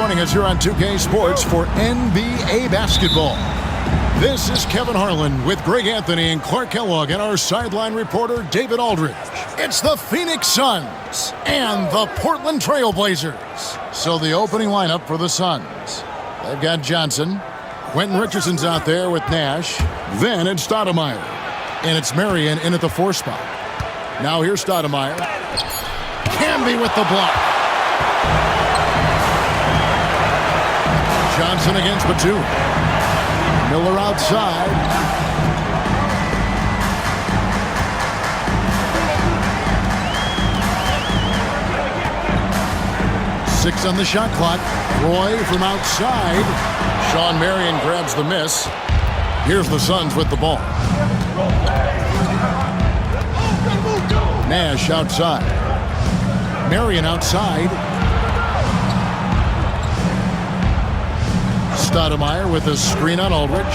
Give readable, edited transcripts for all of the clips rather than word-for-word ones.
joining us here on 2K Sports for NBA basketball. This is Kevin Harlan with Greg Anthony and Clark Kellogg and our sideline reporter David Aldridge. It's the Phoenix Suns and the Portland Trail Blazers. So the opening lineup for the Suns. They've got Johnson. Quentin Richardson's out there with Nash. Then it's Stoudemire. And it's Marion in at the 4 spot. Now here's Stoudemire. Camby with the block. Johnson against Batum. Miller outside. Six on the shot clock. Roy from outside. Shawn Marion grabs the miss. Here's the Suns with the ball. Nash outside. Marion outside. Stoudemire with a screen on Aldridge.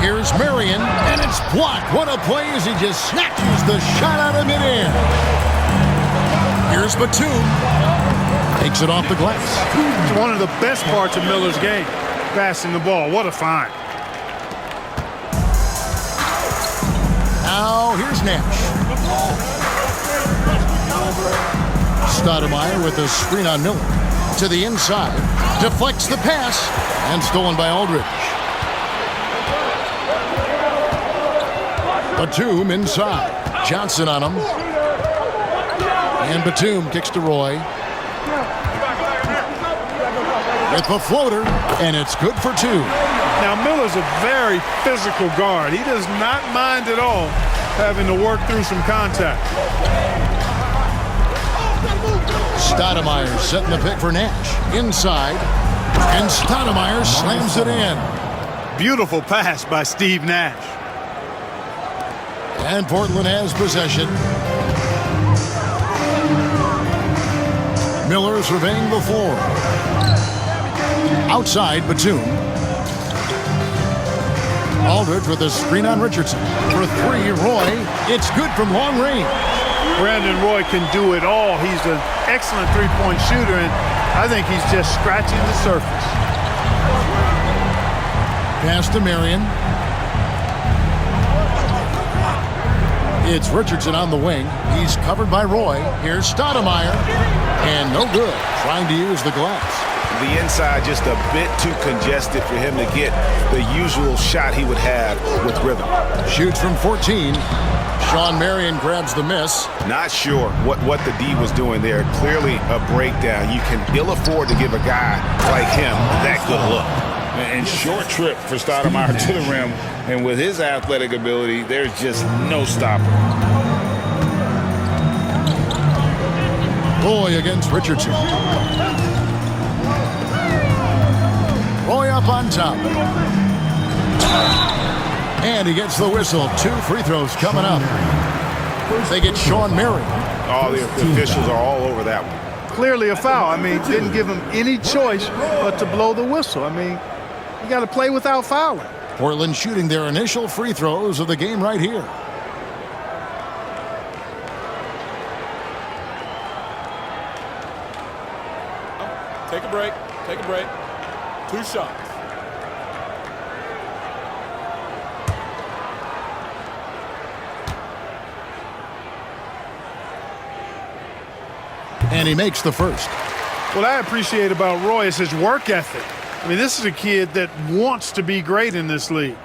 Here's Marion, and it's blocked. What a play as he just snatches the shot out of midair. Here's Batum. Takes it off the glass. It's one of the best parts of Miller's game, passing the ball. What a find. Now here's Nash. Stoudemire with a screen on Miller. To the inside. Deflects the pass. And stolen by Aldridge. Batum inside. Johnson on him. And Batum kicks to Roy. With the floater. And it's good for 2. Now, Miller's a very physical guard. He does not mind at all having to work through some contact. Stoudemire setting the pick for Nash. Inside. And Stoudemire slams it in. Beautiful pass by Steve Nash. And Portland has possession. Miller surveying the floor. Outside, Batum. Aldridge with a screen on Richardson. For 3, Roy. It's good from long range. Brandon Roy can do it all. He's an excellent three-point shooter, and I think he's just scratching the surface. Pass to Marion. It's Richardson on the wing. He's covered by Roy. Here's Stoudemire. And no good. Trying to use the glass. The inside just a bit too congested for him to get the usual shot he would have with rhythm. Shoots from 14. Shawn Marion grabs the miss. Not sure what the D was doing there. Clearly a breakdown. You can ill afford to give a guy like him that good look. And short trip for Stoudemire to the rim. And with his athletic ability, there's just no stopper. Roy against Richardson. Roy up on top. And he gets the whistle. 2 free throws coming up. They get Shawn Marion. All the officials are all over that one. Clearly a foul. I mean, didn't give him any choice but to blow the whistle. I mean, you got to play without fouling. Portland shooting their initial free throws of the game right here. Take a break. Take a break. 2 shots. And he makes the first. What I appreciate about Roy is his work ethic. I mean, this is a kid that wants to be great in this league.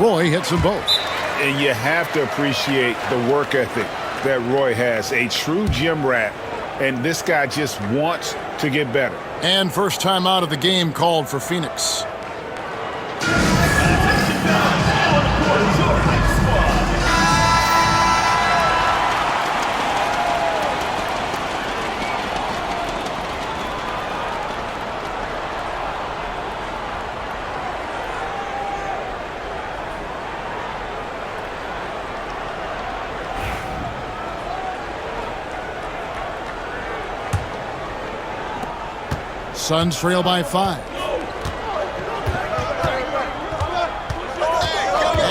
Roy hits them both. And you have to appreciate the work ethic that Roy has. A true gym rat. And this guy just wants to get better. And first time out of the game called for Phoenix. Suns trail by 5.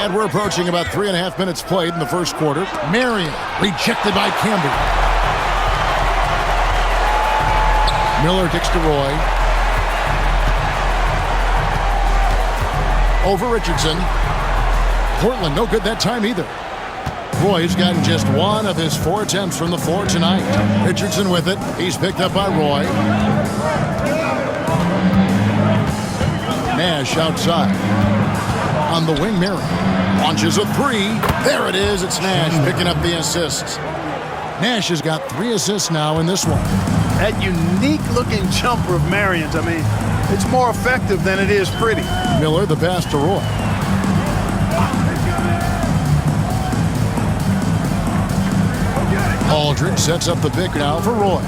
And we're approaching about 3.5 minutes played in the first quarter. Marion rejected by Campbell. Miller kicks to Roy. Over Richardson. Portland no good that time either. Roy's gotten just 1 of his 4 attempts from the floor tonight. Richardson with it. He's picked up by Roy. Nash outside. On the wing, Marion launches a 3. There it is. It's Nash picking up the assist. Nash has got 3 assists now in this one. That unique-looking jumper of Marion's, I mean, it's more effective than it is pretty. Miller the pass to Roy. Aldridge sets up the pick now for Roy.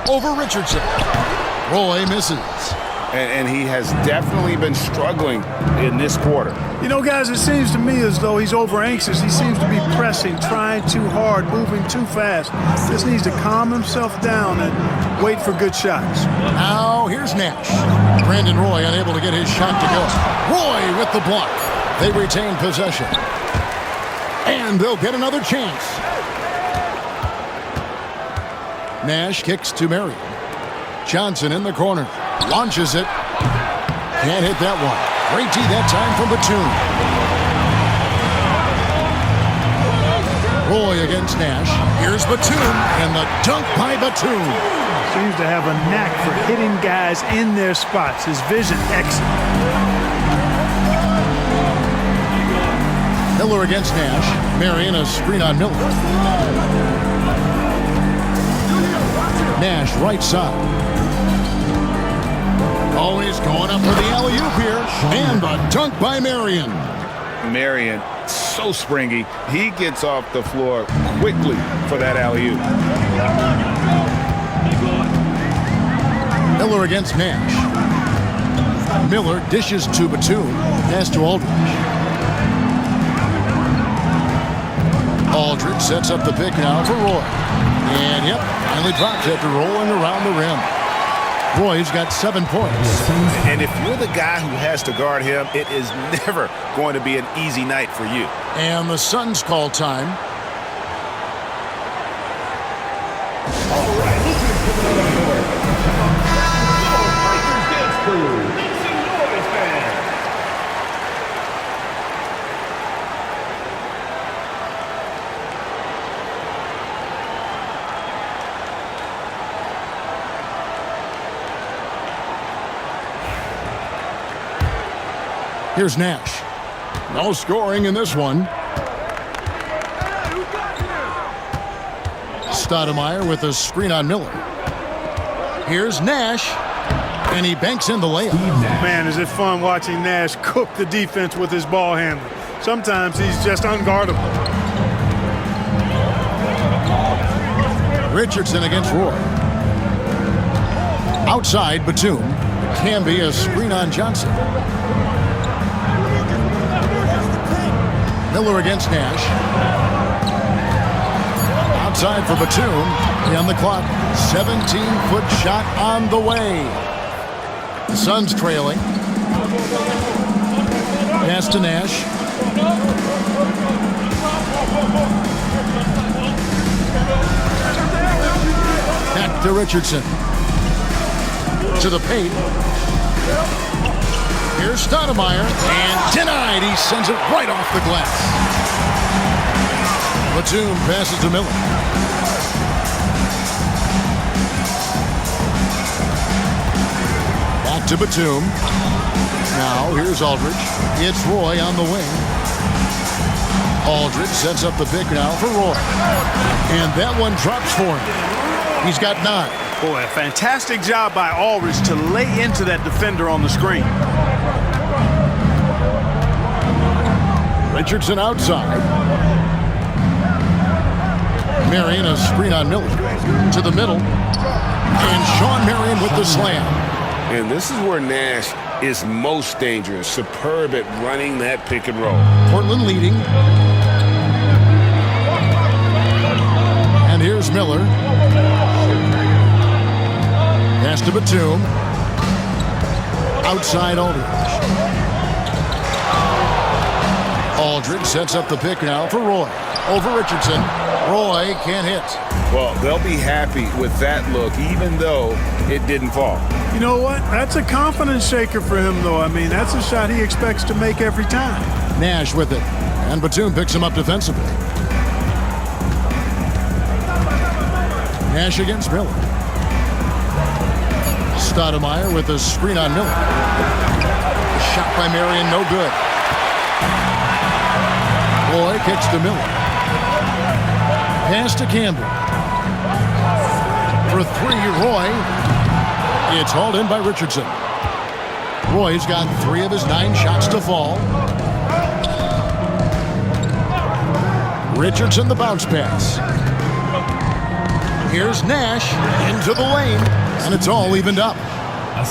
Over Richardson. Roy misses. And he has definitely been struggling in this quarter. You know, guys, it seems to me as though he's over-anxious. He seems to be pressing, trying too hard, moving too fast. Just needs to calm himself down and wait for good shots. Now, here's Nash. Brandon Roy unable to get his shot to go. Roy with the block. They retain possession. And they'll get another chance. Nash kicks to Marion. Johnson in the corner. Launches it. Can't hit that one. Great D that time from Batum. Roy against Nash. Here's Batum. And the dunk by Batum. Seems to have a knack for hitting guys in their spots. His vision excellent. Miller against Nash. Marion a screen on Miller. Nash right side. Oh, he's going up for the alley-oop here. And the dunk by Marion. Marion, so springy. He gets off the floor quickly for that alley-oop. Miller against Nash. Miller dishes to Batum. Pass to Aldridge. Aldridge sets up the pick now for Roy. And, yep, finally drops after rolling around the rim. Roy's got 7 points. And if you're the guy who has to guard him, it is never going to be an easy night for you. And the Suns call time. All right, Here's Nash. No scoring in this one. Stoudemire with a screen on Miller. Here's Nash. And he banks in the layup. Man, is it fun watching Nash cook the defense with his ball handling. Sometimes he's just unguardable. Richardson against Roy. Outside, Batum. Can be a screen on Johnson. Miller against Nash. Outside for Batum. On the clock. 17-foot shot on the way. The Suns trailing. Pass to Nash. Back to Richardson. To the paint. Here's Stoudemire, and denied. He sends it right off the glass. Batum passes to Miller. Back to Batum. Now here's Aldridge. It's Roy on the wing. Aldridge sets up the pick now for Roy. And that one drops for him. He's got 9. Boy, a fantastic job by Aldridge to lay into that defender on the screen. Richardson outside. Marion a screen on Miller. To the middle. And Sean Marion with the slam. And this is where Nash is most dangerous. Superb at running that pick and roll. Portland leading. And here's Miller. Pass to Batum. Outside Aldridge. Aldridge sets up the pick now for Roy. Over Richardson. Roy can't hit. Well, they'll be happy with that look, even though it didn't fall. You know what? That's a confidence shaker for him, though. I mean, that's a shot he expects to make every time. Nash with it. And Batum picks him up defensively. Nash against Miller. Stoudemire with the screen on Miller. The shot by Marion, no good. Roy kicks to Miller. Pass to Campbell. For three, Roy. It's hauled in by Richardson. Roy's got 3 of his 9 shots to fall. Richardson the bounce pass. Here's Nash into the lane, and it's all evened up.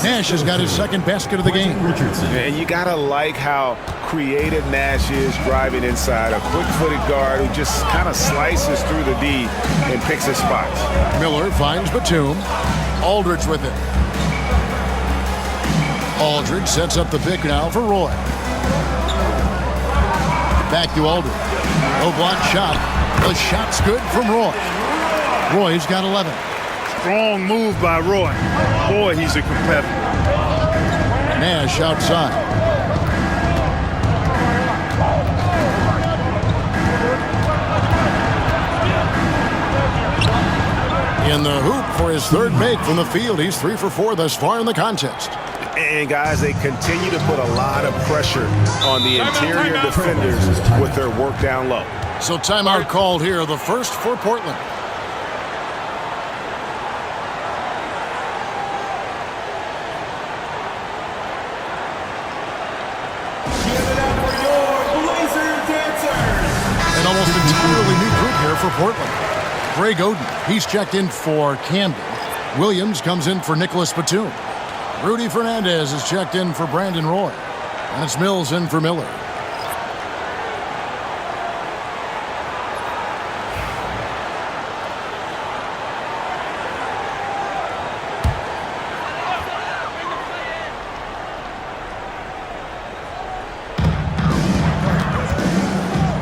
Nash has got his second basket of the game. And you got to like how creative Nash is driving inside. A quick-footed guard who just kind of slices through the D and picks his spots. Miller finds Batum. Aldridge with it. Aldridge sets up the pick now for Roy. Back to Aldridge. No block shot. The shot's good from Roy. Roy's got 11. Strong move by Roy. Boy, he's a competitor. Nash outside. In the hoop for his third make from the field. He's 3 for 4 thus far in the contest. And, guys, they continue to put a lot of pressure on the interior defenders with their work down low. So timeout called here, the first for Portland. An almost entirely new group here for Portland. Greg Oden, he's checked in for Camden. Williams comes in for Nicholas Batum. Rudy Fernandez is checked in for Brandon Roy. And it's Mills in for Miller.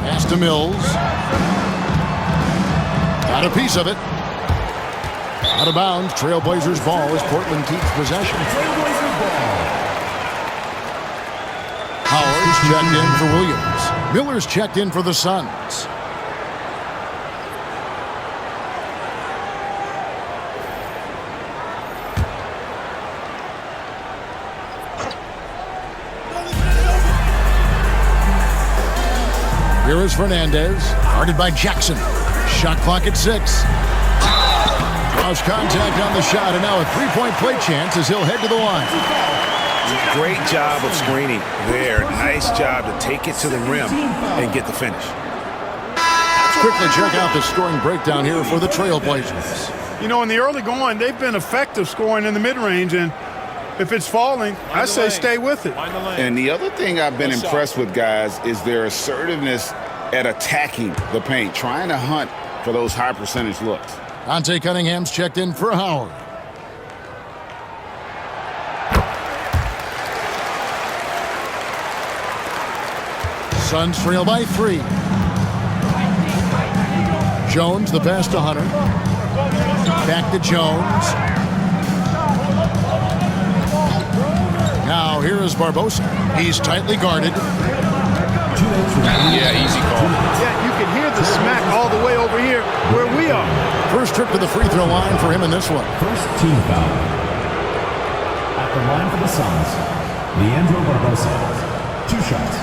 Pass to Mills. Got a piece of it. Out of bounds, Trailblazers ball as Portland keeps possession. Howard's checked in for Williams. Miller's checked in for the Suns. Here is Fernandez, guarded by Jackson. Shot clock at 6. Draws contact on the shot, and now a three-point play chance as he'll head to the line. Great job of screening there. Nice job to take it to the rim and get the finish. Let's quickly check out the scoring breakdown here for the Trailblazers. You know, in the early going, they've been effective scoring in the mid-range, and if it's falling, I say stay with it. And the other thing I've been impressed with, guys, is their assertiveness at attacking the paint, trying to hunt for those high percentage looks. Dante Cunningham's checked in for Howard. Suns trail by 3. Jones, the pass to Hunter. Back to Jones. Now here is Barbosa. He's tightly guarded. Yeah, easy call. Yeah, you can hear the smack all the way over here where we are. First trip to the free throw line for him in this one. First team foul. At the line for the Suns, Leandro Barbosa. 2 shots.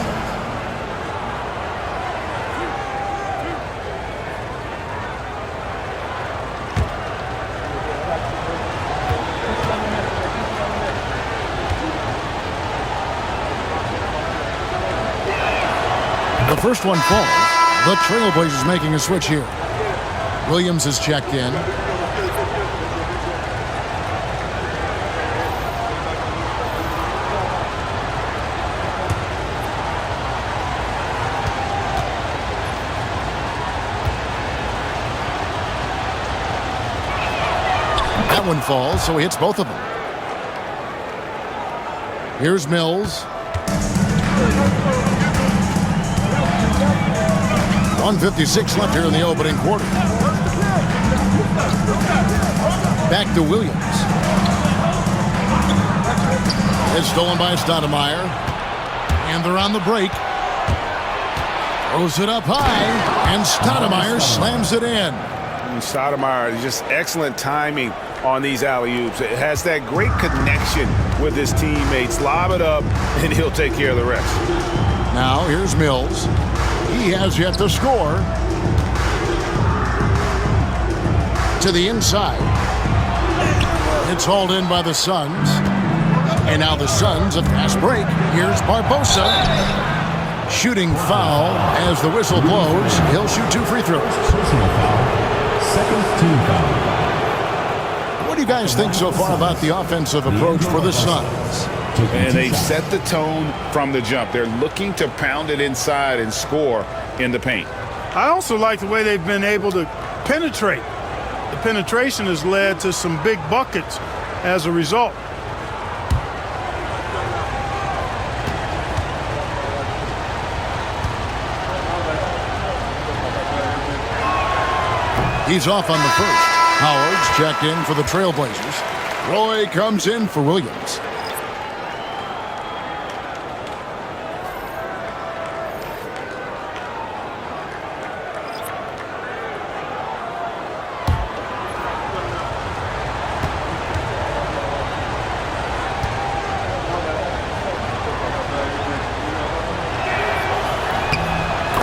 The first one falls. The Trailblazers making a switch here. Williams is checked in. That one falls, so he hits both of them. Here's Mills. 1:56 left here in the opening quarter. Back to Williams. It's stolen by Stoudemire. And they're on the break. Throws it up high, and Stoudemire slams it in. Stoudemire, just excellent timing on these alley-oops. It has that great connection with his teammates. Lob it up, and he'll take care of the rest. Now here's Mills. He has yet to score. To the inside. It's hauled in by the Suns. And now the Suns, a fast break. Here's Barbosa. Shooting foul as the whistle blows. He'll shoot 2 free throws. Personal foul. Second team foul. What do you guys think so far about the offensive approach for the Suns? And they've set the tone from the jump. They're looking to pound it inside and score in the paint. I also like the way they've been able to penetrate. The penetration has led to some big buckets as a result. He's off on the first. Howard's checked in for the Trailblazers. Roy comes in for Williams.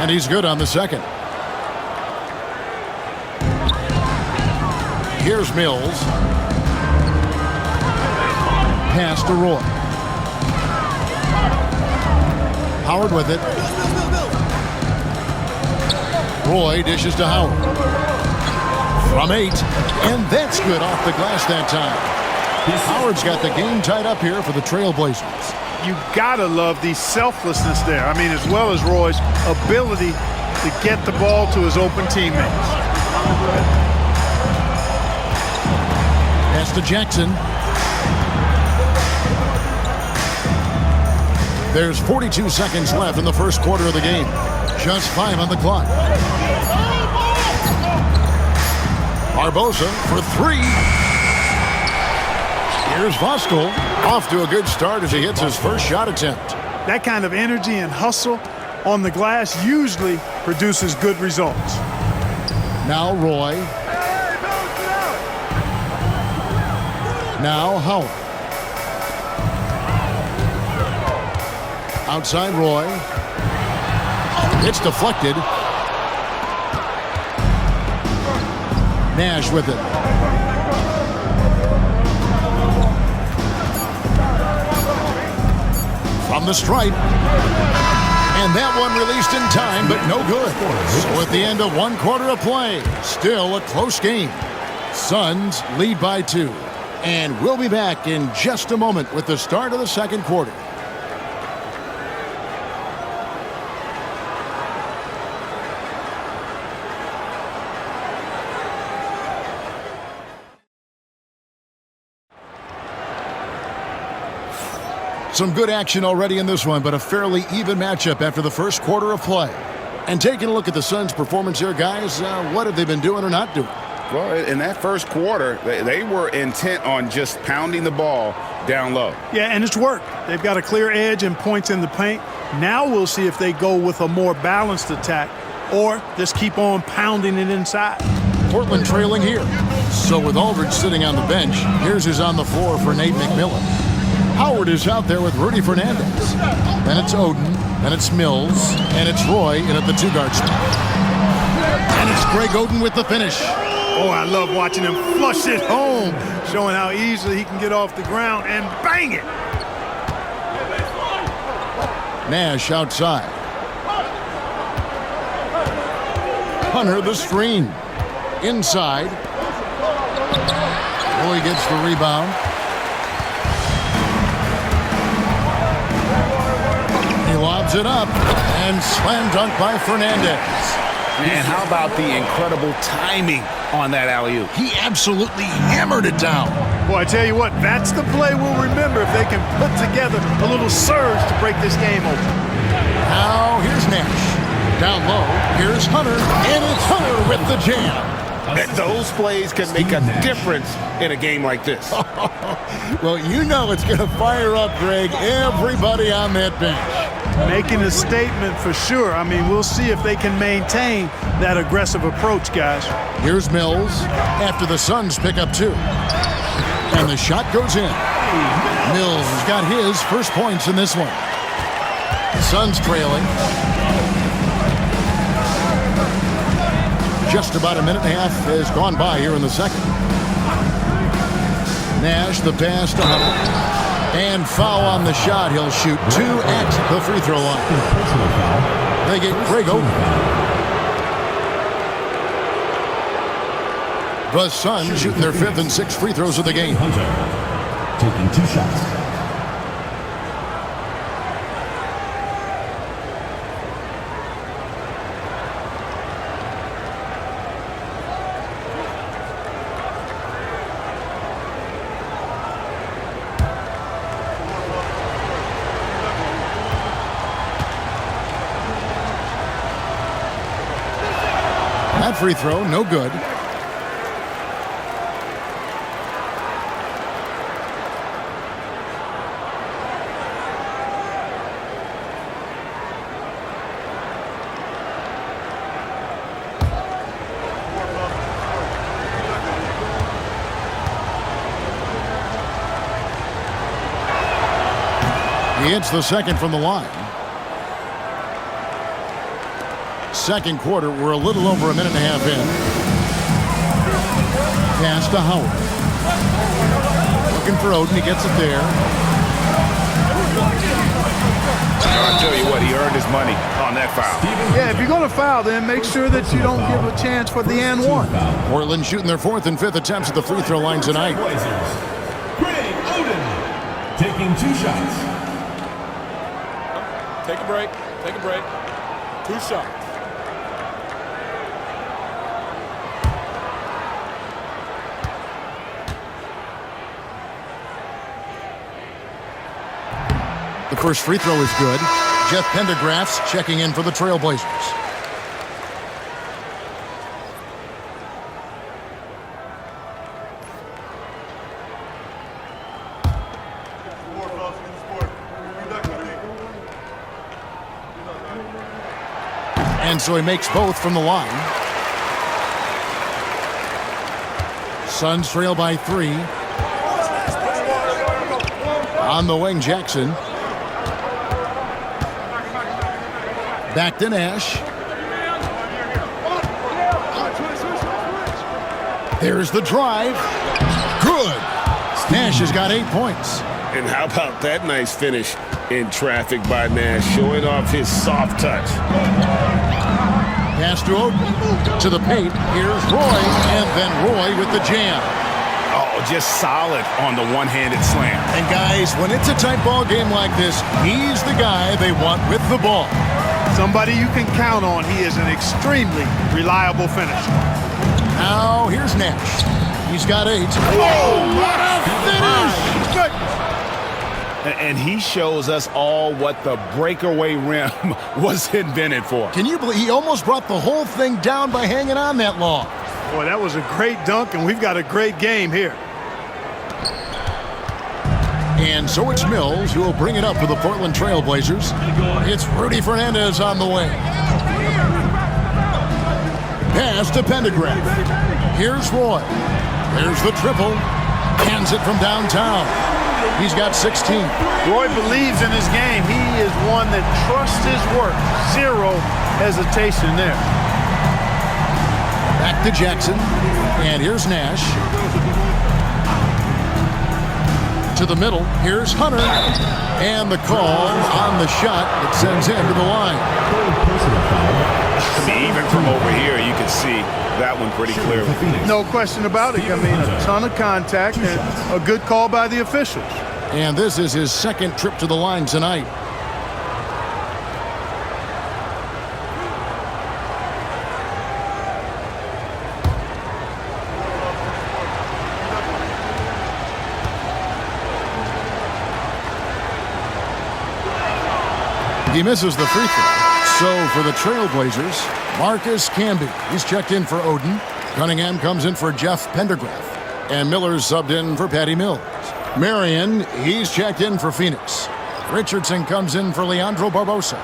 And he's good on the second. Here's Mills. Pass to Roy. Howard with it. Roy dishes to Howard. From 8. And that's good off the glass that time. Howard's got the game tied up here for the Trailblazers. You gotta love the selflessness there. I mean, as well as Roy's ability to get the ball to his open teammates. Pass to Jackson. There's 42 seconds left in the first quarter of the game. Just 5 on the clock. Barbosa for 3. Here's Voskuhl. Off to a good start as he hits his first shot attempt. That kind of energy and hustle on the glass usually produces good results. Now Roy. Now Howard. Outside Roy. It's deflected. Nash with it. From the stripe. And that one released in time, but no good. So at the end of 1 quarter of play, still a close game. Suns lead by 2. And we'll be back in just a moment with the start of the second quarter. Some good action already in this one, but a fairly even matchup after the first quarter of play. And taking a look at the Suns' performance here, guys, what have they been doing or not doing? Well, in that first quarter, they were intent on just pounding the ball down low. Yeah, and it's worked. They've got a clear edge and points in the paint. Now we'll see if they go with a more balanced attack or just keep on pounding it inside. Portland trailing here. So with Aldridge sitting on the bench, here's who's on the floor for Nate McMillan. Howard is out there with Rudy Fernandez. Then it's Oden, then it's Mills, and it's Roy in at the 2-guard spot. And it's Greg Oden with the finish. Oh, I love watching him flush it home, showing how easily he can get off the ground and bang it. Nash outside. Hunter the screen. Inside. Roy gets the rebound. He lobs it up and slam dunk by Fernandez. And how about the incredible timing on that alley-oop? He absolutely hammered it down. Boy, I tell you what, that's the play we'll remember if they can put together a little surge to break this game open. Now here's Nash. Down low, here's Hunter, and it's Hunter with the jam. Those plays can make a difference in a game like this. Well, you know it's going to fire up, Greg, everybody on that bench. Making a statement for sure. I mean, we'll see if they can maintain that aggressive approach, guys. Here's Mills after the Suns pick up 2. And the shot goes in. Mills has got his first points in this one. Suns trailing. Just about a minute and a half has gone by here in the second. Nash, the pass to Hunter. And foul on the shot. He'll shoot 2 at the free throw line. They get Greg open. The Suns shooting their 5th and 6th free throws of the game. Hunter taking 2 shots. That free throw, no good. He hits the second from the line. Second quarter, we're a little over a minute and a half in. Pass to Howard. Looking for Oden, he gets it there. I'll tell you what, he earned his money on that foul. Yeah, if you're going to foul, then make sure that you don't give a chance for the and one. Portland shooting their 4th and 5th attempts at the free throw line tonight. Greg Oden taking 2 shots. Take a break. Take a break. 2 shots. The first free throw is good. Jeff Pendergrass checking in for the Trailblazers. And so he makes both from the line. Suns trail by 3. On the wing, Jackson. Back to Nash. There's the drive. Good. Nash has got 8 points. And how about that nice finish in traffic by Nash, showing off his soft touch. Pass to Oden. To the paint. Here's Roy. And then Roy with the jam. Oh, just solid on the one-handed slam. And guys, when it's a tight ball game like this, he's the guy they want with the ball. Somebody you can count on. He is an extremely reliable finisher. Now, here's Nash. He's got 8. Oh, what a finish! Good. And he shows us all what the breakaway rim was invented for. Can you believe he almost brought the whole thing down by hanging on that long? Boy, that was a great dunk, and we've got a great game here. And so it's Mills who will bring it up for the Portland Trailblazers. It's Rudy Fernandez on the way. Pass to Pendergrass. Here's Roy. There's the triple. Hands it from downtown. He's got 16. Roy believes in his game. He is one that trusts his work. 0 hesitation there. Back to Jackson. And here's Nash. To the middle. Here's Hunter. And the call on the shot that sends him to the line. I mean, even from over here, you can see that one pretty clearly. No question about it. I mean, a ton of contact and a good call by the officials. And this is his 2nd trip to the line tonight. He misses the free throw. So for the Trailblazers, Marcus Camby. He's checked in for Odin. Cunningham comes in for Jeff Pendergraft. And Miller's subbed in for Patty Mills. Marion, he's checked in for Phoenix. Richardson comes in for Leandro Barbosa.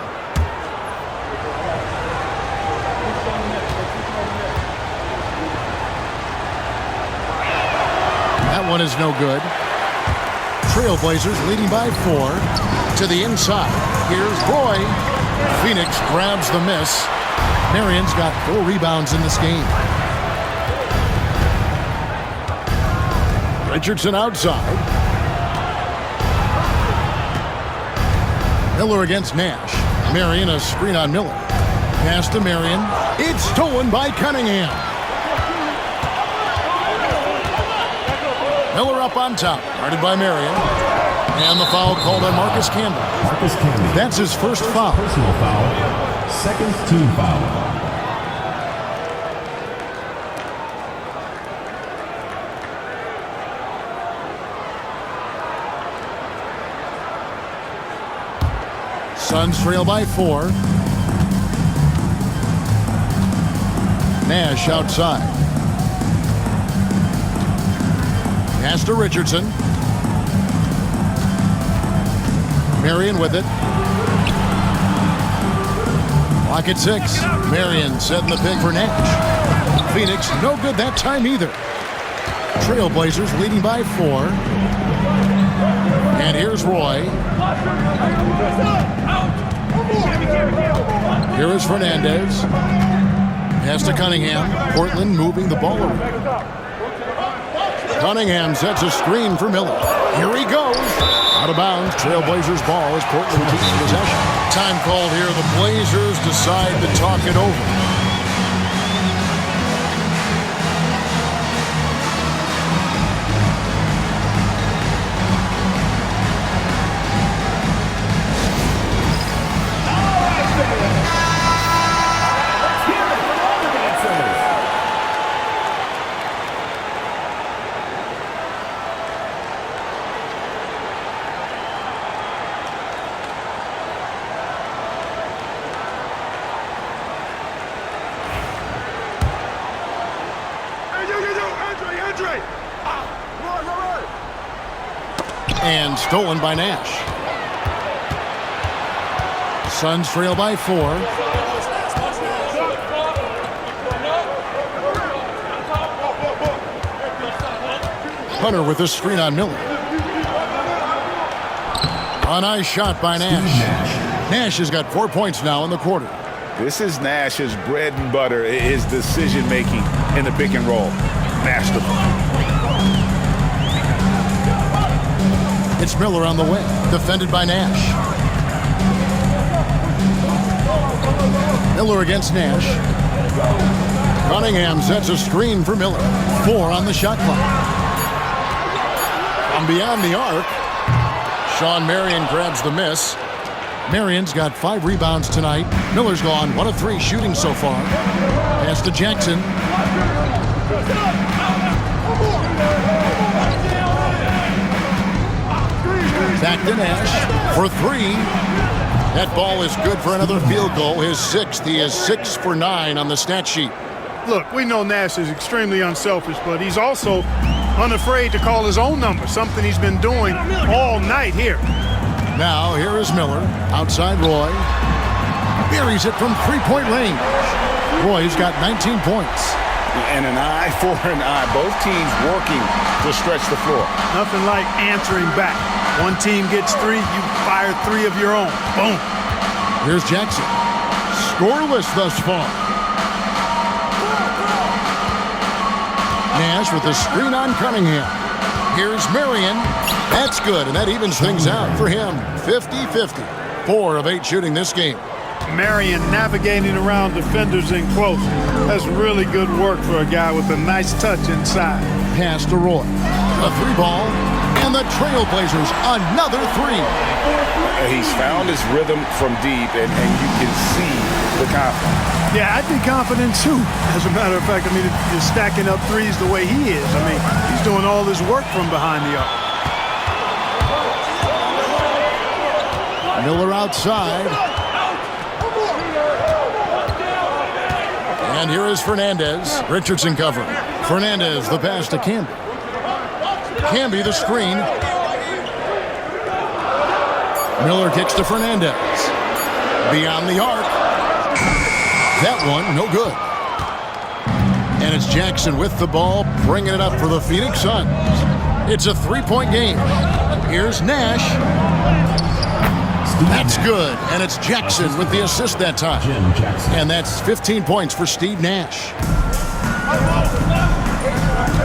That one is no good. Trailblazers leading by 4 to the inside. Here's Roy. Phoenix grabs the miss. Marion's got 4 rebounds in this game. Richardson outside. Miller against Nash. Marion a screen on Miller. Pass to Marion. It's stolen by Cunningham. Miller up on top. Guarded by Marion. And the foul called on Marcus Campbell. Marcus Camby. That's his first foul. Personal foul. Second team foul. Suns trail by 4. Nash outside. Pass to Richardson. Marion with it. Clock at 6. Marion setting the pick for Nash. Phoenix no good that time either. Trailblazers leading by 4. And here's Roy. Here is Fernandez. Pass to Cunningham. Portland moving the ball around. Cunningham sets a screen for Miller. Here he goes. Out of bounds. Trailblazers ball as Portland keeps possession. Time called here. The Blazers decide to talk it over. And stolen by Nash. Suns trail by 4. Hunter with a screen on Miller. A nice shot by Nash. Nash has got 4 points now in the quarter. This is Nash's bread and butter, his decision-making in the pick and roll. Masterful. It's Miller on the way, defended by Nash. Miller against Nash. Cunningham sets a screen for Miller. 4 on the shot clock. From beyond the arc, Sean Marion grabs the miss. Marion's got 5 rebounds tonight. Miller's gone 1 of 3 shooting so far. Pass to Jackson. Back to Nash for 3. That ball is good for another field goal. His 6th. He is 6 for 9 on the stat sheet. Look, we know Nash is extremely unselfish, but he's also unafraid to call his own number, something he's been doing all night here. Now, here is Miller. Outside Roy. Buries it from 3-point range. Roy's got 19 points. And an eye for an eye. Both teams working to stretch the floor. Nothing like answering back. One team gets 3, you fire 3 of your own. Boom. Here's Jackson. Scoreless thus far. Nash with a screen on Cunningham. Here's Marion. That's good, and that evens things out for him. 50-50. 4 of 8 shooting this game. Marion navigating around defenders in close. That's really good work for a guy with a nice touch inside. Pass to Roy. A 3-ball, and the Trailblazers another 3. He's found his rhythm from deep, and you can see the confidence. Yeah, I'd be confident too. As a matter of fact, I mean, you're stacking up 3s the way he is. I mean, he's doing all this work from behind the arc. Miller outside. And here is Fernandez. Richardson covering. Fernandez, the pass to Camby. Camby, the screen. Miller kicks to Fernandez. Beyond the arc. That one, no good. And it's Jackson with the ball, bringing it up for the Phoenix Suns. It's a three-point game. Here's Nash. That's good. And it's Jackson with the assist that time. And that's 15 points for Steve Nash.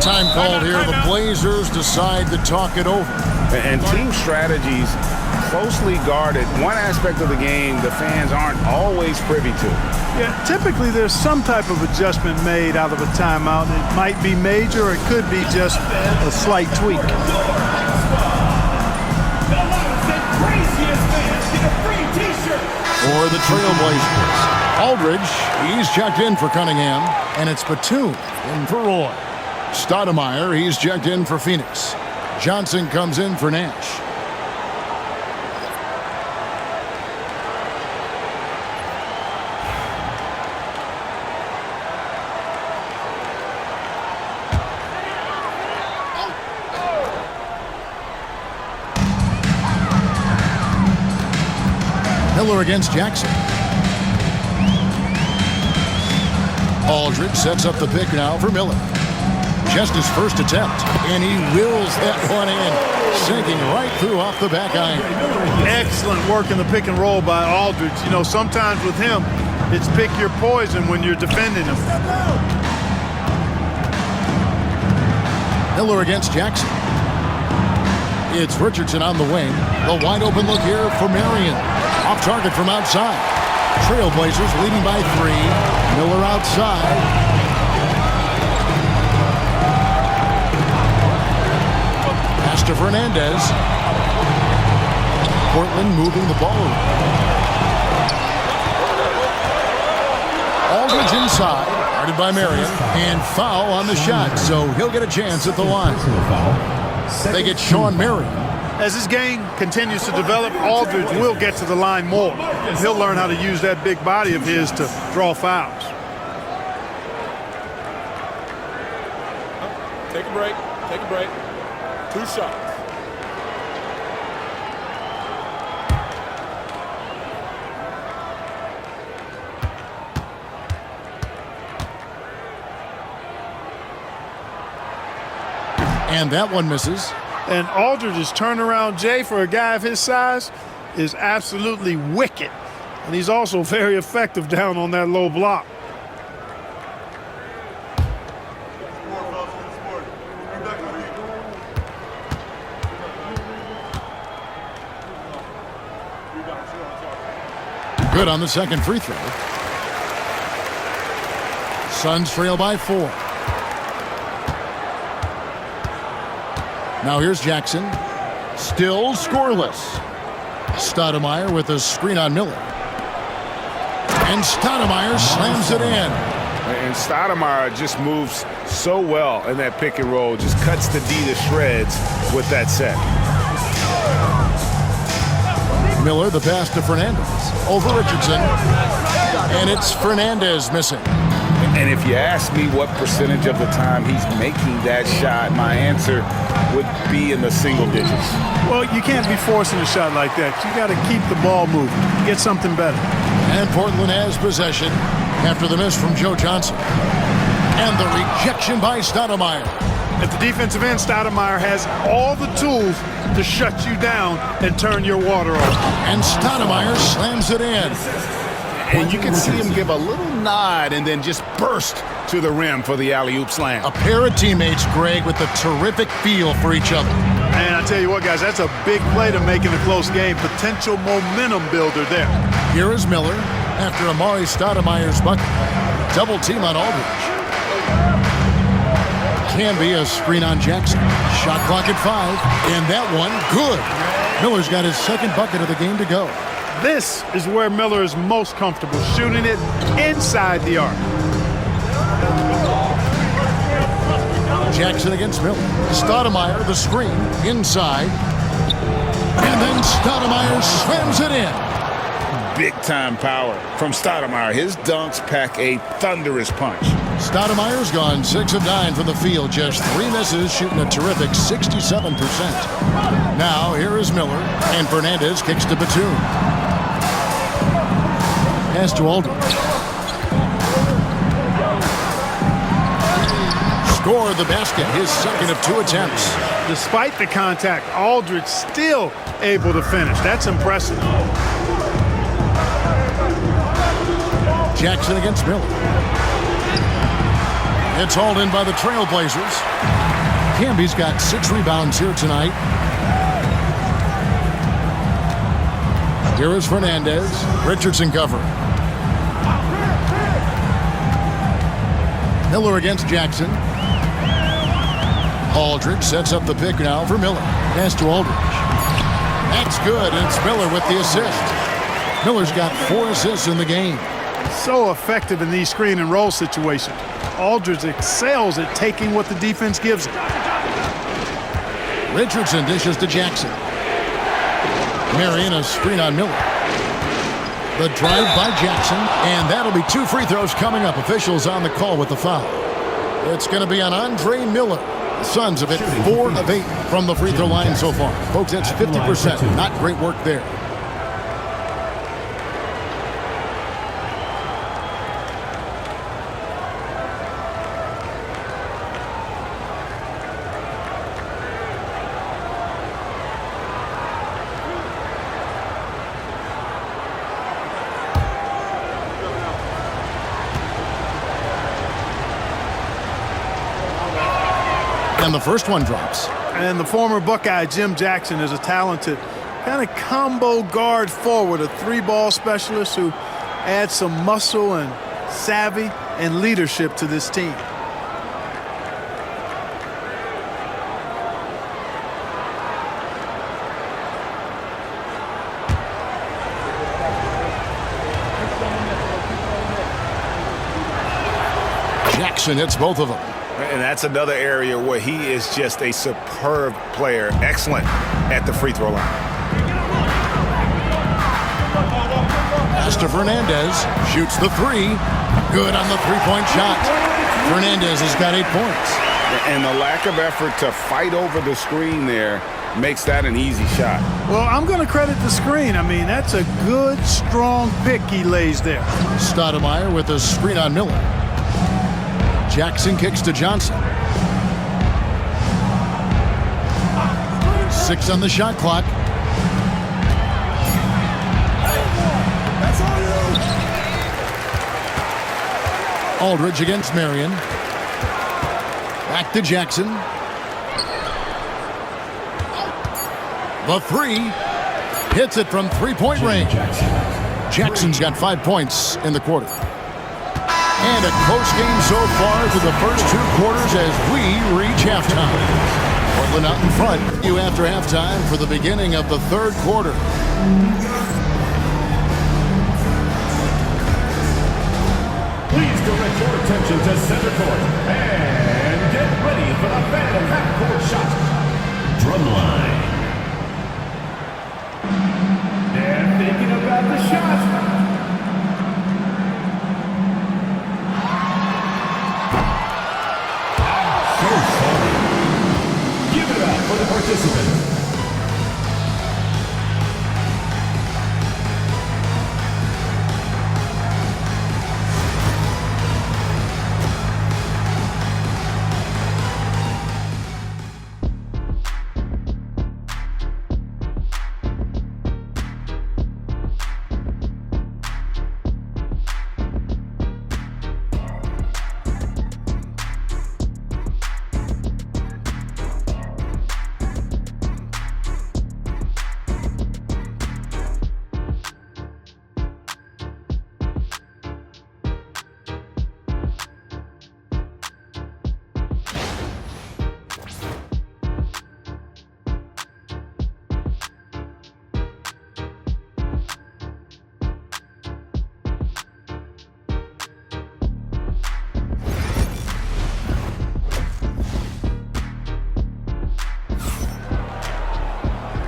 Time called here. The Blazers decide to talk it over. And team strategies closely guarded. One aspect of the game the fans aren't always privy to. Yeah, typically there's some type of adjustment made out of a timeout. It might be major, or it could be just a slight tweak. For the Trailblazers, Aldridge, he's checked in for Cunningham, and it's Batum in for Roy. Stoudemire, he's checked in for Phoenix. Johnson comes in for Nash. Miller against Jackson. Aldridge sets up the pick now for Miller. Just his first attempt, and he wills that one in, sinking right through off the back iron. Excellent work in the pick and roll by Aldridge. You know, sometimes with him, it's pick your poison when you're defending him. Miller against Jackson. It's Richardson on the wing. The wide open look here for Marion. Off target from outside. Trailblazers leading by 3. Miller outside. Pass to Fernandez. Portland moving the ball around. Aldridge inside. Guarded by Marion. And foul on the shot, so he'll get a chance at the line. They get Sean Marion. As his game continues to develop, Aldridge will get to the line more. He'll learn how to use that big body of his to draw fouls. Take a break. Take a break. 2 shots. And that one misses. And Aldridge's turnaround, Jay, for a guy of his size, is absolutely wicked. And he's also very effective down on that low block. Good on the second free throw. Suns trail by 4. Now here's Jackson. Still scoreless. Stoudemire with a screen on Miller. And Stoudemire slams it in. And Stoudemire just moves so well in that pick and roll. Just cuts the D to shreds with that set. Miller, the pass to Fernandez. Over Richardson. And it's Fernandez missing. And if you ask me what percentage of the time he's making that shot, my answer would be in the single digits. Well, you can't be forcing a shot like that. You got to keep the ball moving. Get something better. And Portland has possession after the miss from Joe Johnson. And the rejection by Stoudemire. At the defensive end, Stoudemire has all the tools to shut you down and turn your water off. And Stoudemire slams it in. And you can see him give a little nod and then just burst to the rim for the alley-oop slam. A pair of teammates, Greg, with a terrific feel for each other. And I tell you what, guys, that's a big play to make in a close game. Potential momentum builder there. Here is Miller after Amari Stoudemire's bucket. Double team on Aldridge. Can be a screen on Jackson. Shot clock at 5. And that one, good. Miller's got his second bucket of the game to go. This is where Miller is most comfortable, shooting it inside the arc. Jackson against Miller. Stoudemire, the screen, inside. And then Stoudemire slams it in. big-time power from Stoudemire. His dunks pack a thunderous punch. Stoudemire's gone 6 of 9 from the field, just 3 misses, shooting a terrific 67%. Now here is Miller, and Fernandez kicks to Batum. Pass to Aldridge. Score the basket, his second of 2 attempts. Despite the contact, Aldridge still able to finish. That's impressive. Jackson against Miller. It's hauled in by the Trailblazers. Camby's got 6 rebounds here tonight. Here is Fernandez. Richardson covering. Miller against Jackson. Aldridge sets up the pick now for Miller. Pass to Aldridge. That's good, and it's Miller with the assist. Miller's got 4 assists in the game. So effective in these screen and roll situations. Aldridge excels at taking what the defense gives him. Richardson dishes to Jackson. Marion a screen on Miller. The drive by Jackson, and that'll be 2 free throws coming up. Officials on the call with the foul. It's going to be on Andre Miller. The Suns have hit 4 of 8 from the free throw line so far. Folks, that's 50%. Not great work there. And the first one drops. And the former Buckeye, Jim Jackson, is a talented kind of combo guard forward, a 3-ball specialist who adds some muscle and savvy and leadership to this team. Jackson hits both of them. And that's another area where he is just a superb player. Excellent at the free throw line. Pass to Fernandez. Shoots the 3. Good on the 3-point shot. Fernandez has got 8 points. And the lack of effort to fight over the screen there makes that an easy shot. Well, I'm going to credit the screen. I mean, that's a good, strong pick he lays there. Stoudemire with a screen on Miller. Jackson kicks to Johnson. 6 on the shot clock. Aldridge against Marion. Back to Jackson. The 3. Hits it from 3-point range. Jackson's got 5 points in the quarter. And a close game so far for the first 2 quarters as we reach halftime. Portland out in front. You after halftime for the beginning of the 3rd quarter. Please direct your attention to center court and get ready for the phantom half-court shot. Drumline. And thinking about the shot. For the participants.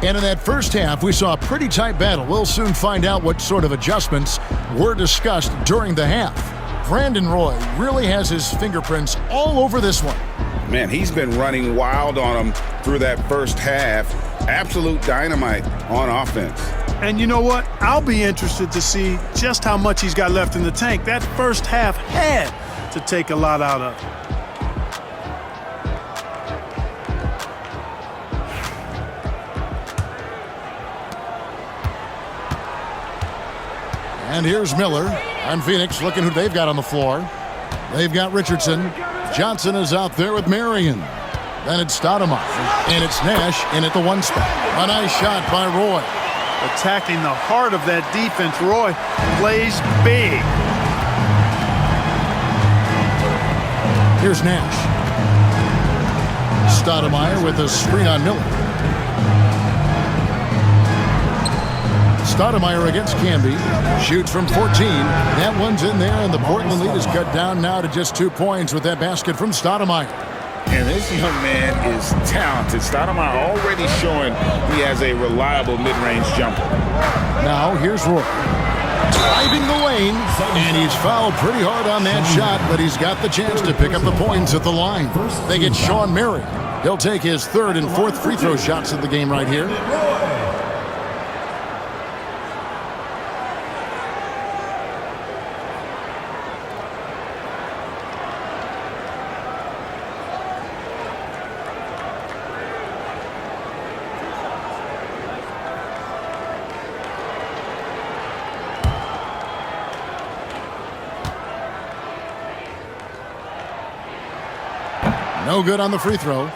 And in that first half, we saw a pretty tight battle. We'll soon find out what sort of adjustments were discussed during the half. Brandon Roy really has his fingerprints all over this one. Man, he's been running wild on him through that first half. Absolute dynamite on offense. And you know what? I'll be interested to see just how much he's got left in the tank. That first half had to take a lot out of. And here's Miller on Phoenix, looking who they've got on the floor. They've got Richardson. Johnson is out there with Marion. Then it's Stoudemire, and it's Nash in at the 1 spot. A nice shot by Roy. Attacking the heart of that defense, Roy plays big. Here's Nash. Stoudemire with a screen on Miller. Stoudemire against Canby. Shoots from 14. That one's in there, and the Portland lead is cut down now to just 2 points with that basket from Stoudemire. And this young man is talented. Stoudemire already showing he has a reliable mid-range jumper. Now here's Roy. Driving the lane, and he's fouled pretty hard on that shot, but he's got the chance to pick up the points at the line. They get Sean Murray. He'll take his 3rd and 4th free throw shots of the game right here. No good on the free throw.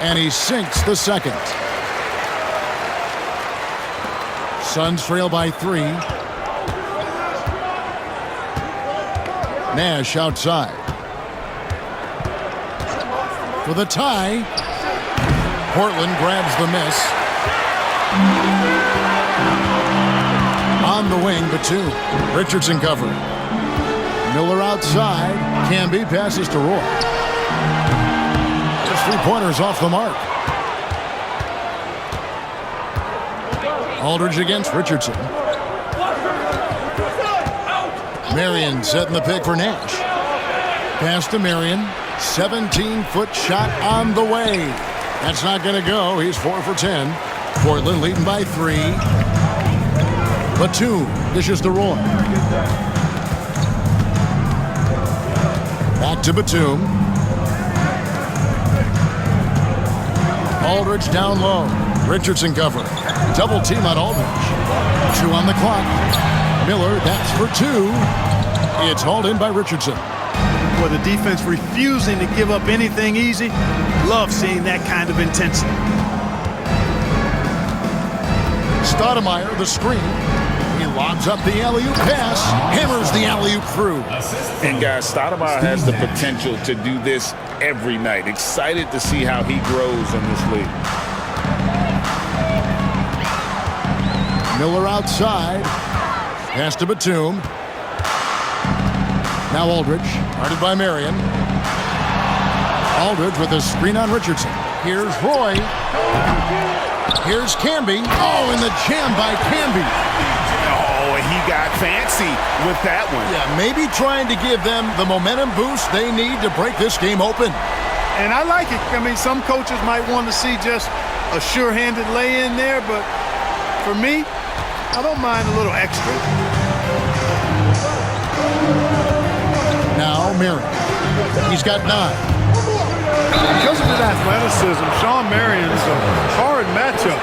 And he sinks the second. Suns trail by 3. Nash outside. For the tie. Portland grabs the miss. On the wing, Batum. Richardson covering. Miller outside. Canby passes to Roy. Just 3-pointers off the mark. Aldridge against Richardson. Marion setting the pick for Nash. Pass to Marion. 17-foot shot on the way. That's not going to go. He's 4 for 10. Portland leading by 3. Batum dishes to Roy. Back to Batum. Aldridge down low. Richardson covering. Double team on Aldridge. 2 on the clock. Miller, that's for 2. It's hauled in by Richardson. With the defense refusing to give up anything easy, love seeing that kind of intensity. Stoudemire, the screen. He lobs up the alley-oop pass. Hammers the alley-oop through. And guys, Stoudemire has the potential to do this every night. Excited to see how he grows in this league. Miller outside. Pass to Batum. Now Aldridge, guarded by Marion. Aldridge with a screen on Richardson. Here's Roy. Here's Canby. Oh, and the jam by Canby. Oh, and he got fancy with that one. Yeah, maybe trying to give them the momentum boost they need to break this game open. And I like it. I mean, some coaches might want to see just a sure-handed lay-in there, but for me, I don't mind a little extra. Now Marion. He's got 9. Because of his athleticism, Sean Marion's a hard matchup,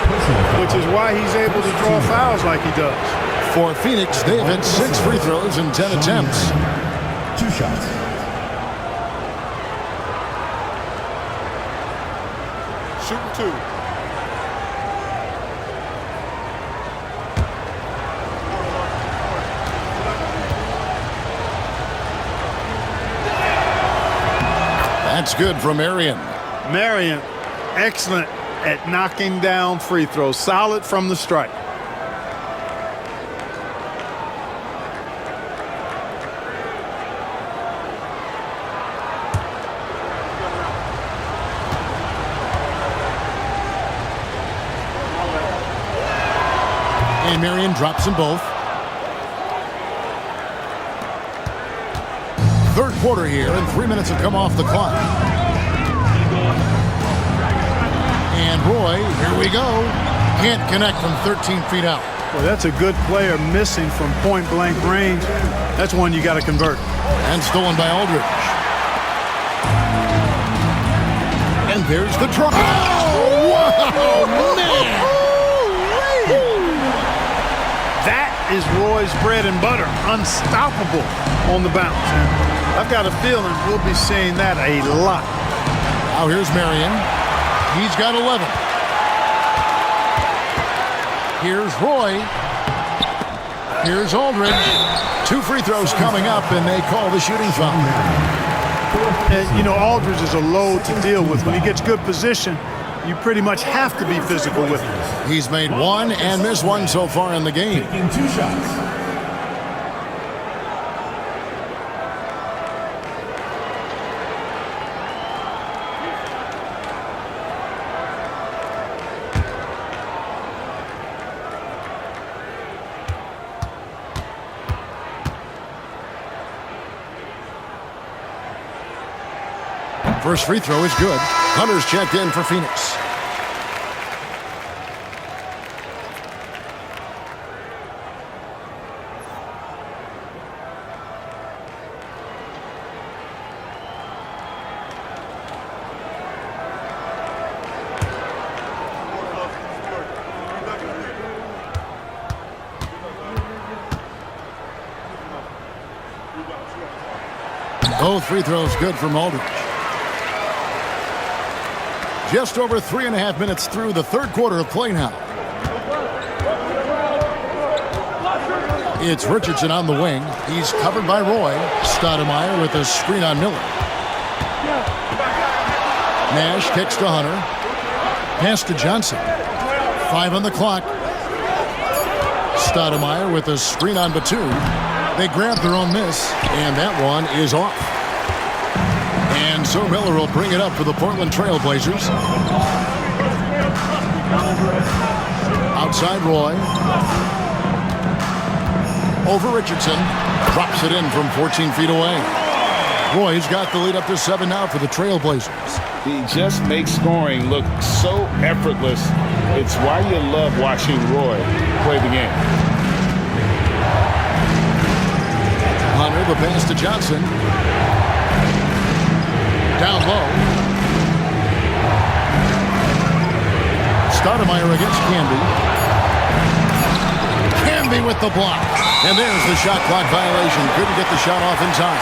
which is why he's able to draw fouls like he does. For Phoenix, they've hit 6 free throws in 10 attempts. 2 shots. Shooting 2. That's good from Marion. Marion, excellent at knocking down free throws. Solid from the strike. And Marion drops them both. Third quarter here, and 3 minutes have come off the clock. And Roy, here we go. Can't connect from 13 feet out. Well, that's a good player missing from point-blank range. That's one you got to convert. And stolen by Aldridge. And there's the try. Oh, wow, man! That is Roy's bread and butter. Unstoppable on the bounce. And I've got a feeling we'll be seeing that a lot. Now here's Marion. He's got 11. Here's Roy. Here's Aldridge. 2 free throws coming up, and they call the shooting foul. And, you know, Aldridge is a load to deal with. When he gets good position, you pretty much have to be physical with him. He's made 1 and missed 1 so far in the game. Taking 2 shots. First free throw is good. Hunter's checked in for Phoenix. Both free throws good from Aldridge. Just over 3.5 minutes through the third quarter of play now. It's Richardson on the wing. He's covered by Roy. Stoudemire with a screen on Miller. Nash kicks to Hunter. Pass to Johnson. 5 on the clock. Stoudemire with a screen on Batum. They grab their own miss, and that one is off. And so Miller will bring it up for the Portland Trail Blazers. Outside Roy. Over Richardson. Drops it in from 14 feet away. Roy's got the lead up to 7 now for the Trail Blazers. He just makes scoring look so effortless. It's why you love watching Roy play the game. Hunter, the pass to Johnson. Down low. Stoudemire against Canby. Canby with the block. And there's the shot clock violation. Couldn't get the shot off in time.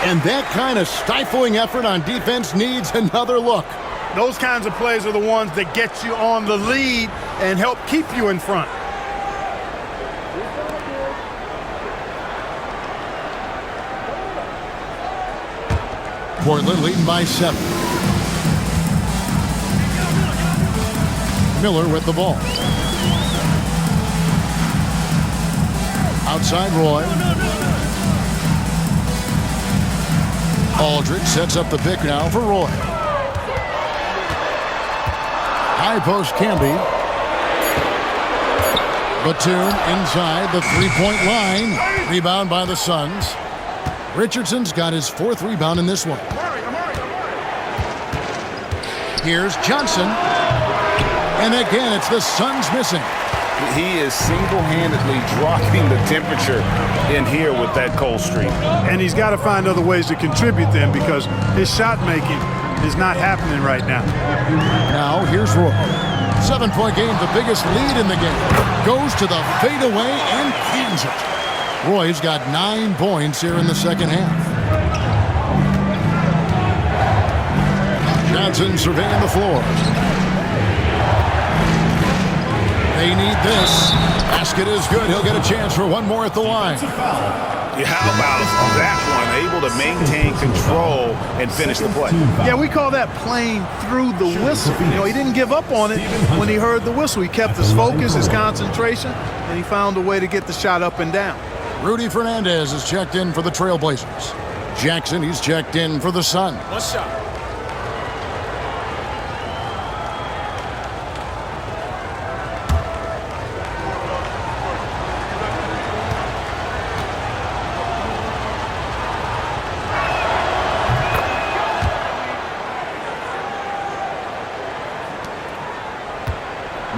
And that kind of stifling effort on defense needs another look. Those kinds of plays are the ones that get you on the lead and help keep you in front. Portland leading by 7. Miller with the ball. Outside Roy. Aldridge sets up the pick now for Roy. High post Canby. Batum inside the three-point line. Rebound by the Suns. Richardson's got his 4th rebound in this one. Here's Johnson. And again, it's the Suns missing. He is single-handedly dropping the temperature in here with that cold streak. And he's got to find other ways to contribute then, because his shot making is not happening right now. Now here's Roy. 7-point game, the biggest lead in the game. Goes to the fadeaway and cans it. Roy's got 9 points here in the second half. Johnson surveying the floor. They need this. Basket is good. He'll get a chance for one more at the line. How about that one? Able to maintain control and finish the play. Yeah, we call that playing through the whistle. You know, he didn't give up on it when he heard the whistle. He kept his focus, his concentration, and he found a way to get the shot up and down. Rudy Fernandez is checked in for the Trailblazers. Jackson, he's checked in for the Suns. One shot.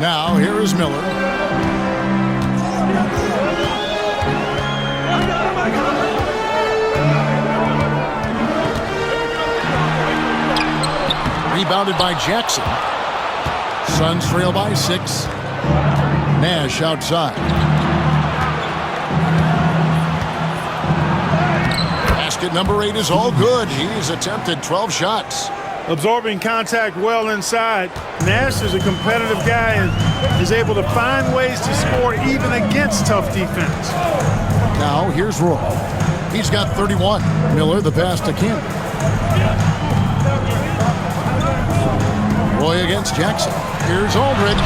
Now, here is Miller. Rebounded by Jackson. Suns trail by 6. Nash outside. Basket number 8 is all good. He's attempted 12 shots. Absorbing contact well inside. Nash is a competitive guy and is able to find ways to score even against tough defense. Now, here's Roy. He's got 31. Miller, the pass to Campbell. Roy against Jackson. Here's Aldridge.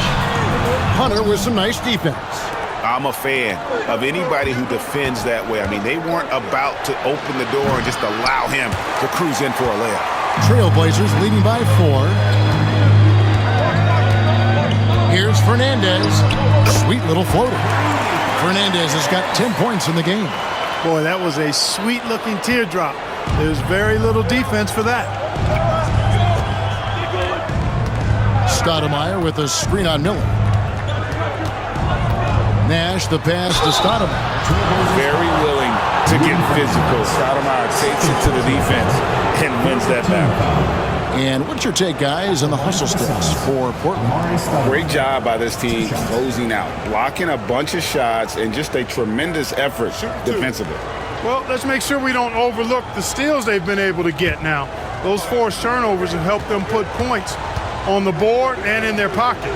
Hunter with some nice defense. I'm a fan of anybody who defends that way. I mean, they weren't about to open the door and just allow him to cruise in for a layup. Trailblazers leading by 4. Here's Fernandez. Sweet little floater. Fernandez has got 10 points in the game. Boy, that was a sweet-looking teardrop. There's very little defense for that. Stoudemire with a screen on Miller. Nash, the pass to Stoudemire. Very willing to get physical. Stoudemire takes it to the defense and wins that battle. And what's your take, guys, on the hustle stats for Portland? Great job by this team closing out, blocking a bunch of shots, and just a tremendous effort defensively. Well, let's make sure we don't overlook the steals they've been able to get now. Those forced turnovers have helped them put points on the board and in their pocket.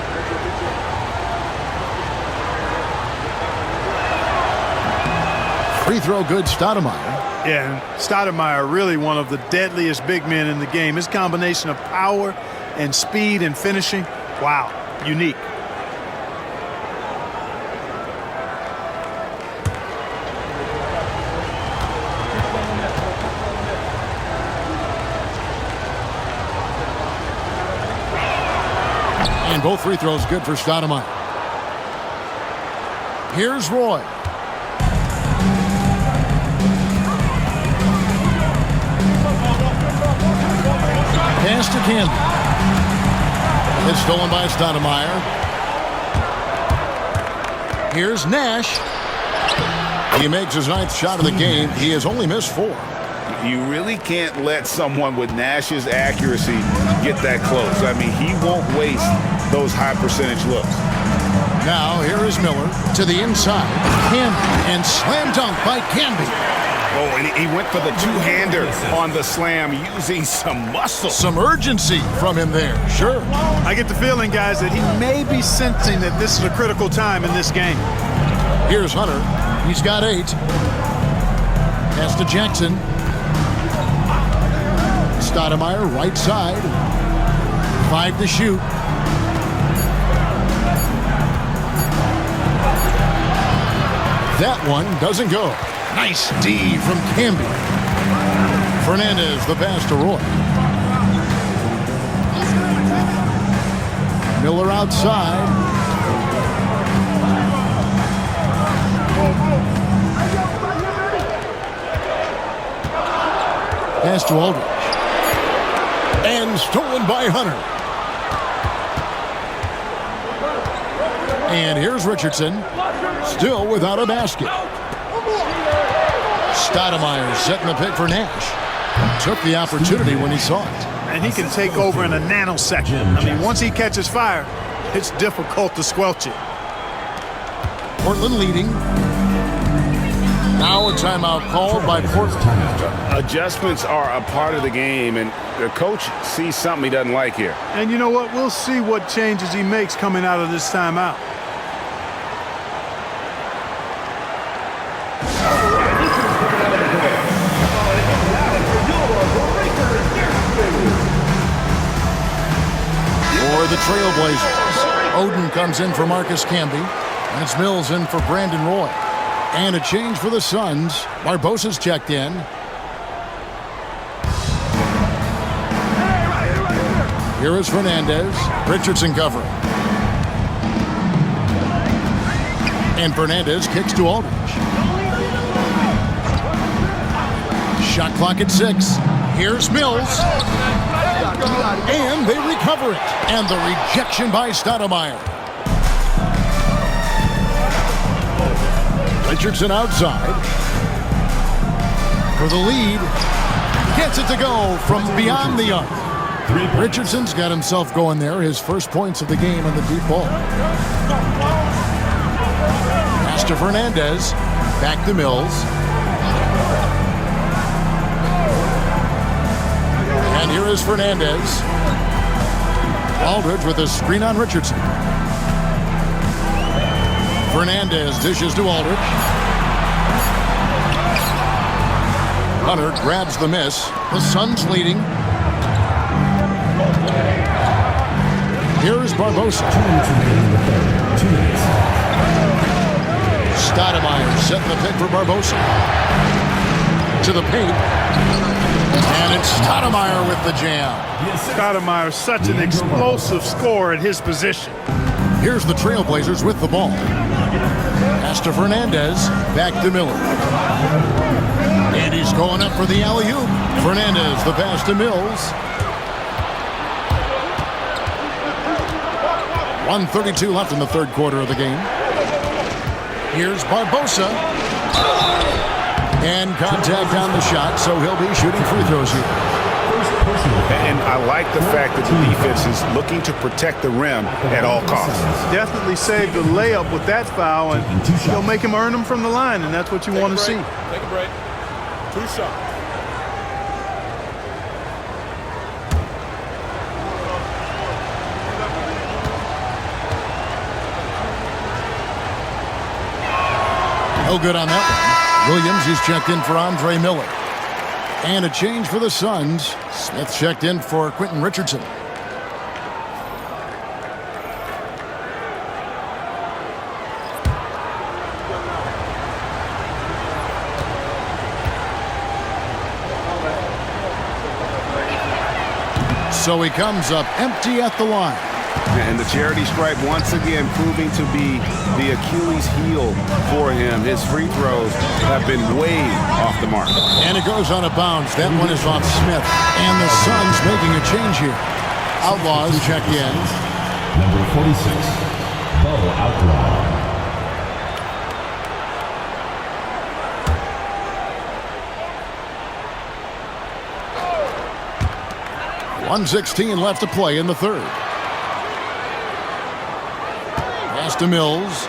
Free throw good, Stoudemire. Yeah, and Stoudemire really one of the deadliest big men in the game. His combination of power and speed and finishing, wow, unique. And both free throws good for Stoudemire. Here's Roy. Pass to Campbell. It's stolen by Stoudemire. Here's Nash. He makes his 9th shot of the game. He has only missed 4. You really can't let someone with Nash's accuracy get that close. I mean, he won't waste those high percentage looks. Now, here is Miller to the inside. Canby, and slam dunk by Canby. Oh, and he went for the two-hander on the slam using some muscle. Some urgency from him there, sure. I get the feeling, guys, that he may be sensing that this is a critical time in this game. Here's Hunter. He's got 8. Pass to Jackson. Stoudemire, right side. 5 to shoot. That one doesn't go. Nice D from Canby. Fernandez, the pass to Roy. Miller outside. Pass to Aldridge. And stolen by Hunter. And here's Richardson. Still without a basket. Stoudemire setting the pick for Nash. Took the opportunity when he saw it. And he can take over in a nanosecond. I mean, once he catches fire, it's difficult to squelch it. Portland leading. Now a timeout called by Portland. Adjustments are a part of the game, and the coach sees something he doesn't like here. And you know what? We'll see what changes he makes coming out of this timeout. for the Trailblazers. Oden comes in for Marcus Camby. And it's Mills in for Brandon Roy. And a change for the Suns. Barbosa's checked in. Here is Fernandez. Richardson covering. And Fernandez kicks to Aldridge. Shot clock at 6. Here's Mills. And they recover it. And the rejection by Stoudemire. Richardson outside. For the lead. Gets it to go from beyond the arc. Richardson's got himself going there. His first points of the game on the deep ball. Pass to Fernandez. Back to Mills. And here is Fernandez. Aldridge with a screen on Richardson. Fernandez dishes to Aldridge. Hunter grabs the miss. The Suns leading. Here's Barbosa. Stoudemire setting the pick for Barbosa. To the paint. And it's Stoudemire with the jam. Stoudemire, such an explosive scorer at his position. Here's the Trailblazers with the ball. Pass to Fernandez. Back to Miller. And he's going up for the alley-oop. Fernandez, the pass to Mills. 1:32 left in the third quarter of the game. Here's Barbosa. And contact on the shot, so he'll be shooting free throws here. And I like the fact that the defense is looking to protect the rim at all costs. Definitely saved a layup with that foul, and you'll make him earn them from the line, and that's what you want to see. Take a break. 2 shots. No good on that one. Williams is checked in for Andre Miller. And a change for the Suns. Smith checked in for Quentin Richardson. So he comes up empty at the line. And the charity stripe once again proving to be the Achilles heel for him. His free throws have been way off the mark. And it goes on a bounce. That one is off Smith. And the Suns making a change here. Outlaws check in. Number 46, Bo Outlaw. 1:16 left to play in the third. Pass to Mills.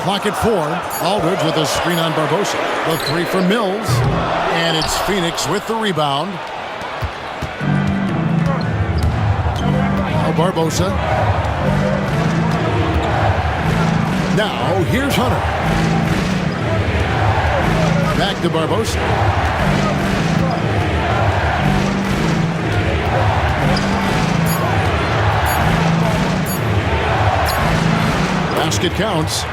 Clock at 4. Aldridge with a screen on Barbosa. The 3 for Mills. And it's Phoenix with the rebound. Now Barbosa. Now here's Hunter. Back to Barbosa. Basket counts.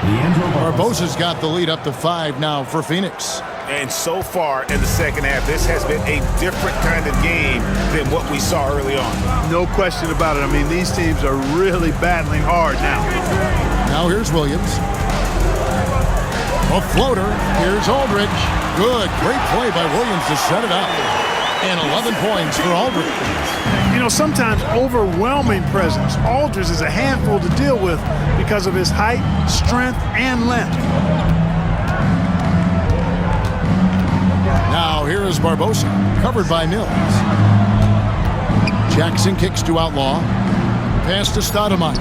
Barbosa's got the lead up to 5 now for Phoenix. And so far in the second half, this has been a different kind of game than what we saw early on. No question about it. I mean, these teams are really battling hard now. Now here's Williams. A floater. Here's Aldridge. Good. Great play by Williams to set it up. And 11 points for Aldridge. You know, sometimes overwhelming presence. Aldridge is a handful to deal with because of his height, strength, and length. Now here is Barbosa, covered by Mills. Jackson kicks to Outlaw. Pass to Stoudemire.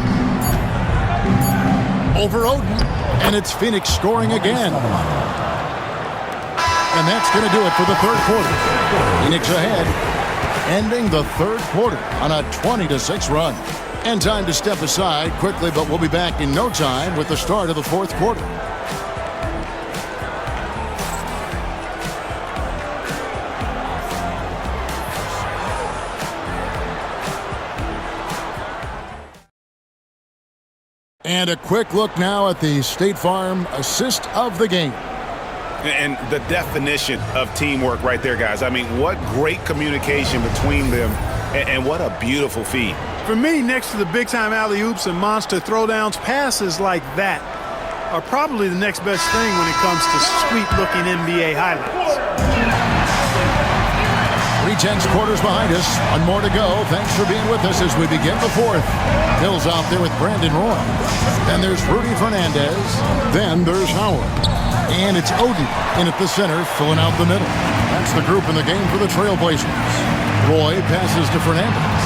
Over Oden, and it's Phoenix scoring again. And that's going to do it for the third quarter. Phoenix ahead, ending the third quarter on a 20-6 run. And time to step aside quickly, but we'll be back in no time with the start of the fourth quarter. And a quick look now at the State Farm assist of the game. And the definition of teamwork right there, guys. I mean, what great communication between them, and what a beautiful feed. For me, next to the big-time alley-oops and monster throwdowns, passes like that are probably the next best thing when it comes to sweet-looking NBA highlights. 3/10 quarters behind us. One more to go. Thanks for being with us as we begin the fourth. Hill's out there with Brandon Roy. Then there's Rudy Fernandez. Then there's Howard. And it's Oden in at the center, filling out the middle. That's the group in the game for the Trailblazers. Roy passes to Fernandez.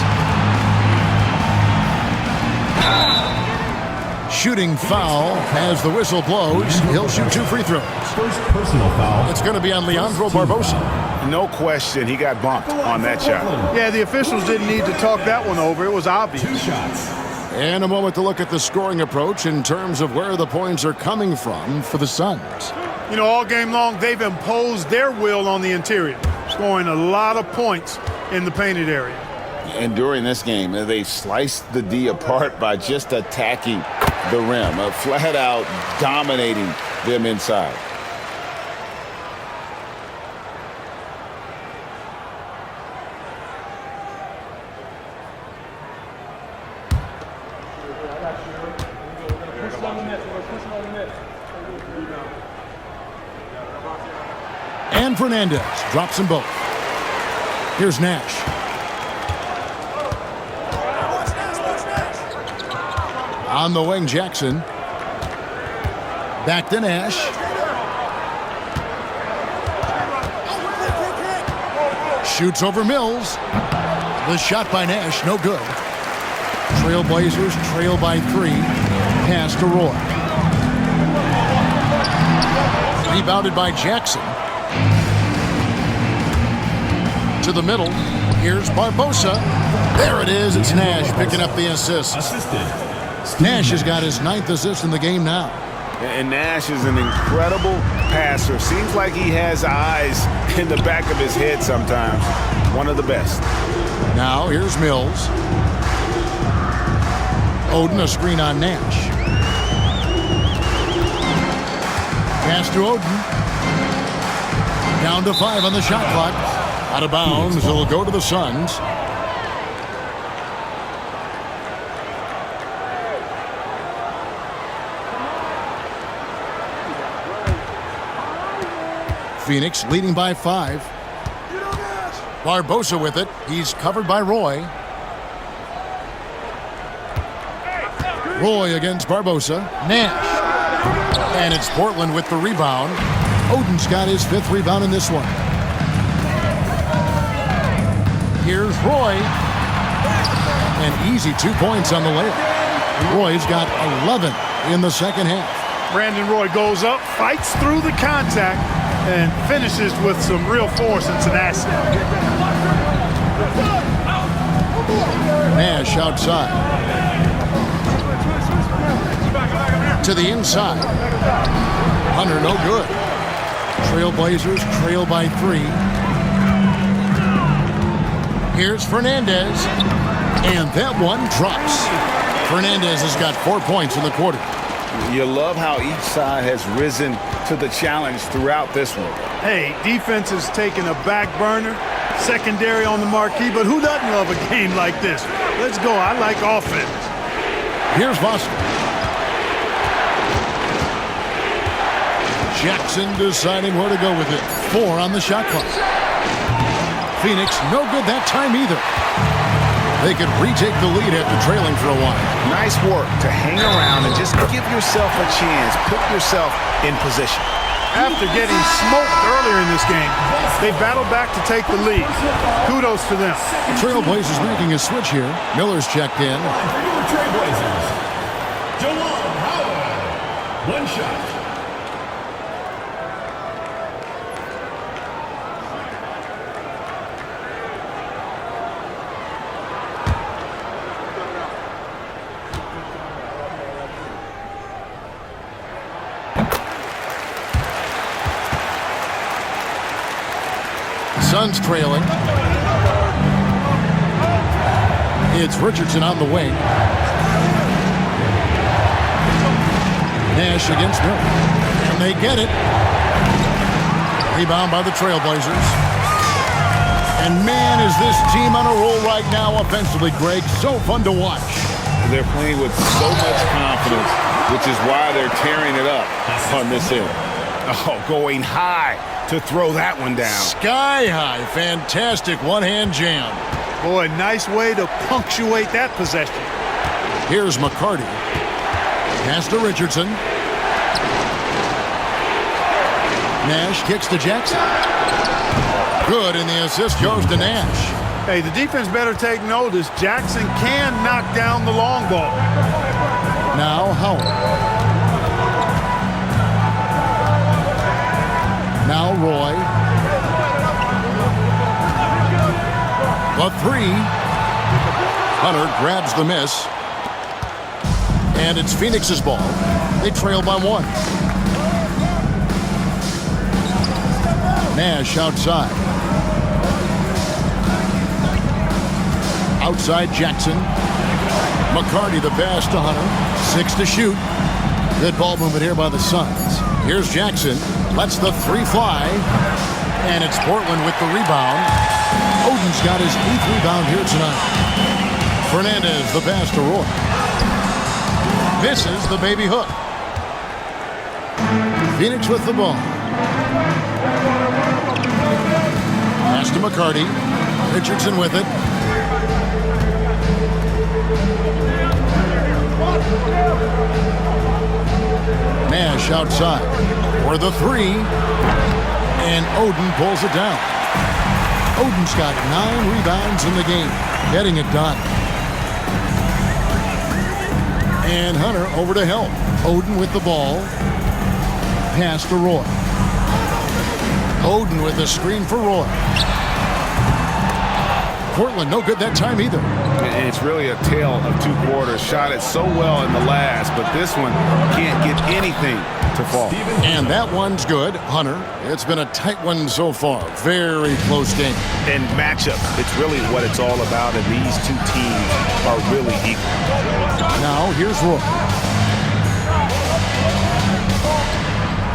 Shooting foul as the whistle blows. He'll shoot 2 free throws. First personal foul. It's going to be on Leandro Barbosa. No question, he got bumped on that shot. Yeah, the officials didn't need to talk that one over. It was obvious. 2 shots. And a moment to look at the scoring approach in terms of where the points are coming from for the Suns. You know, all game long, they've imposed their will on the interior, scoring a lot of points in the painted area. And during this game, they sliced the D apart by just attacking the rim, flat out dominating them inside. And Fernandez drops them both. Here's Nash. On the wing, Jackson. Back to Nash. Shoots over Mills. The shot by Nash, no good. Trailblazers trail by 3. Pass to Roy. Rebounded by Jackson. To the middle. Here's Barbosa. There it is. It's Nash picking up the assist. Nash has got his 9th assist in the game now. And Nash is an incredible passer. Seems like he has eyes in the back of his head sometimes. One of the best. Now here's Mills. Oden, a screen on Nash. Pass to Oden. Down to 5 on the shot clock. Out of bounds. It'll go to the Suns. Phoenix leading by 5. Barbosa with it. He's covered by Roy. Roy against Barbosa. Nash. And it's Portland with the rebound. Oden's got his 5th rebound in this one. Here's Roy. An easy 2 points on the layup. Roy's got 11 in the second half. Brandon Roy goes up, fights through the contact, and finishes with some real force and tenacity. Nash outside. To the inside. Hunter, no good. Trailblazers trail by 3. Here's Fernandez. And that one drops. Fernandez has got 4 points in the quarter. You love how each side has risen to the challenge throughout this one. Hey, defense is taking a back burner, secondary on the marquee, but who doesn't love a game like this? Let's go. I like offense. Here's Boston. Jackson deciding where to go with it. 4 on the shot clock. Phoenix no good that time either. They could retake the lead after trailing for a while. Nice work to hang around and just give yourself a chance. Put yourself in position. After getting smoked earlier in this game, they battled back to take the lead. Kudos to them. Trailblazers making a switch here. Miller's checked in. Trailblazers. Jawan Howard. 1 shot. Suns trailing. It's Richardson on the wing. Nash against Miller. And they get it. Rebound by the Trailblazers. And man, is this team on a roll right now offensively, Greg. So fun to watch. They're playing with so much confidence, which is why they're tearing it up on this end. Oh, going high to throw that one down. Sky high. Fantastic one-hand jam. Boy, nice way to punctuate that possession. Here's McCarty. Pass to Richardson. Nash kicks to Jackson. Good, and the assist goes to Nash. Hey, the defense better take notice. Jackson can knock down the long ball. Now Howard. Now Roy. The three. Hunter grabs the miss. And it's Phoenix's ball. They trail by one. Nash outside. Outside Jackson. McCarty the pass to Hunter. 6 to shoot. Good ball movement here by the Suns. Here's Jackson. Lets the three fly. And it's Portland with the rebound. Oden's got his 8th rebound here tonight. Fernandez the pass to Roy. Misses the baby hook. Phoenix with the ball. Pass to McCarty. Richardson with it. Nash outside for the three. And Oden pulls it down. Oden's got 9 rebounds in the game. Getting it done. And Hunter over to help. Oden with the ball. Pass to Roy. Oden with a screen for Roy. Portland no good that time either. And it's really a tale of 2 quarters. Shot it so well in the last, but this one can't get anything to fall. And that one's good. Hunter, it's been a tight one so far. Very close game. And matchup, it's really what it's all about, and these 2 teams are really equal. Now here's Roy.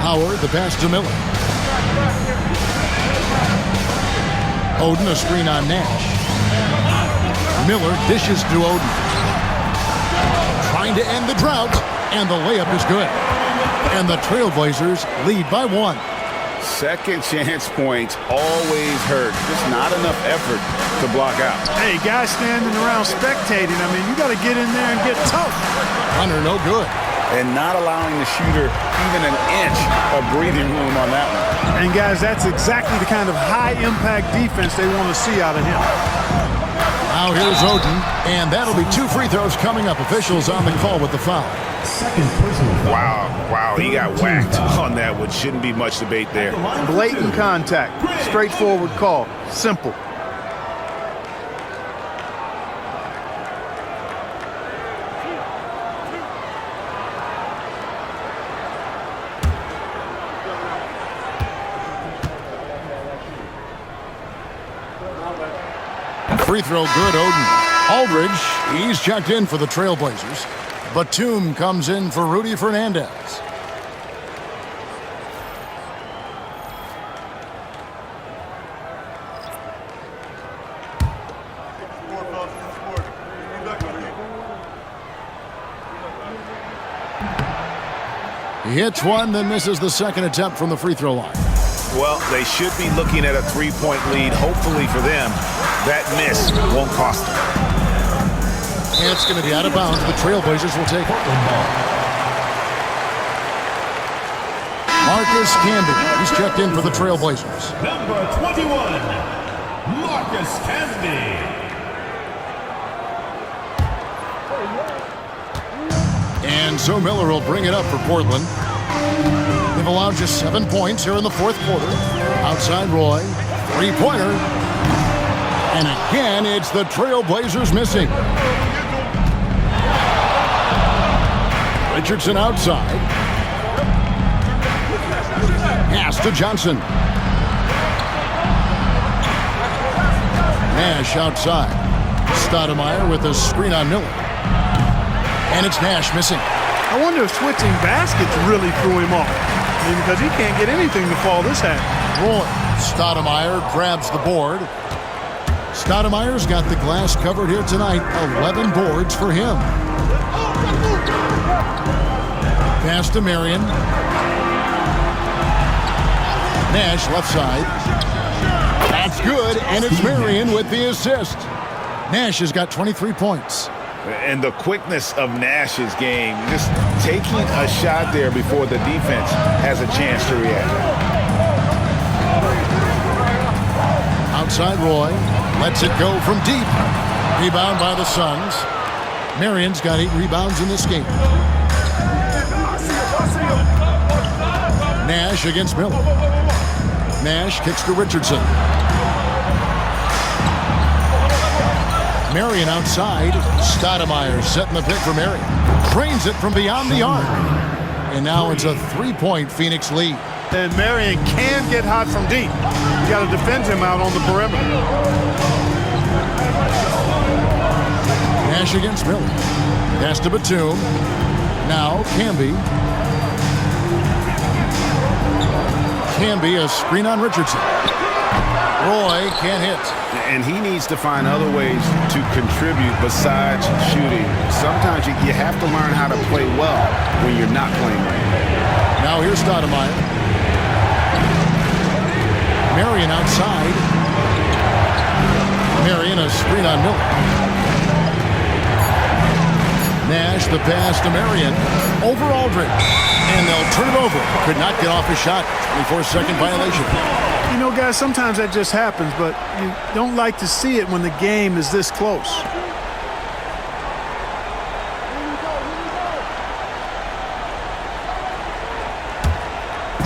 Howard, the pass to Miller. Oden, a screen on Nash. Miller dishes to Oden. Trying to end the drought, and the layup is good. And the Trailblazers lead by 1. Second chance points always hurt. Just not enough effort to block out. Hey, guys standing around spectating, I mean, you got to get in there and get tough. Hunter, no good. And not allowing the shooter even an inch of breathing room on that one. And, guys, that's exactly the kind of high-impact defense they want to see out of him. Now here's Oden, and that'll be 2 free throws coming up. Officials on the call with the foul. Second personal foul. Wow, he got whacked on that one. Shouldn't be much debate there. Blatant contact. Straightforward call. Simple. Free throw good, Oden. Aldridge, he's checked in for the Trailblazers. Batum comes in for Rudy Fernandez. He hits one, then misses the second attempt from the free throw line. Well, they should be looking at a 3-point lead. Hopefully for them, that miss won't cost them. And it's going to be out of bounds. The Trailblazers will take Portland ball. Marcus Camby, he's checked in for the Trailblazers. Number 21, Marcus Camby. And so Miller will bring it up for Portland. They've allowed just 7 points here in the 4th quarter. Outside Roy, 3-pointer. And again, it's the Trailblazers missing. Richardson outside. Pass to Johnson. Nash outside. Stoudemire with a screen on Miller. And it's Nash missing. I wonder if switching baskets really threw him off. I mean, because he can't get anything to fall this half. Roy Stoudemire grabs the board. Stoudemire's got the glass covered here tonight. 11 boards for him. Pass to Marion. Nash left side. That's good, and it's Marion with the assist. Nash has got 23 points. And the quickness of Nash's game, just taking a shot there before the defense has a chance to react. Outside Roy, lets it go from deep. Rebound by the Suns. Marion's got 8 rebounds in this game. Nash against Miller. Nash kicks to Richardson. Marion outside. Stoudemire setting the pick for Marion. Trains it from beyond the arc. And now it's a 3-point Phoenix lead. And Marion can get hot from deep. You got to defend him out on the perimeter. Nash against Miller. Pass to Batum. Now Camby. Camby, a screen on Richardson. Roy can't hit. And he needs to find other ways to contribute besides shooting. Sometimes you have to learn how to play well when you're not playing right. Now here's Stoudemire. Marion outside. Marion a screen on Miller. Nash the pass to Marion. Over Aldridge. And they'll turn it over. Could not get off a shot. 24-second violation. You know, guys, sometimes that just happens, but you don't like to see it when the game is this close.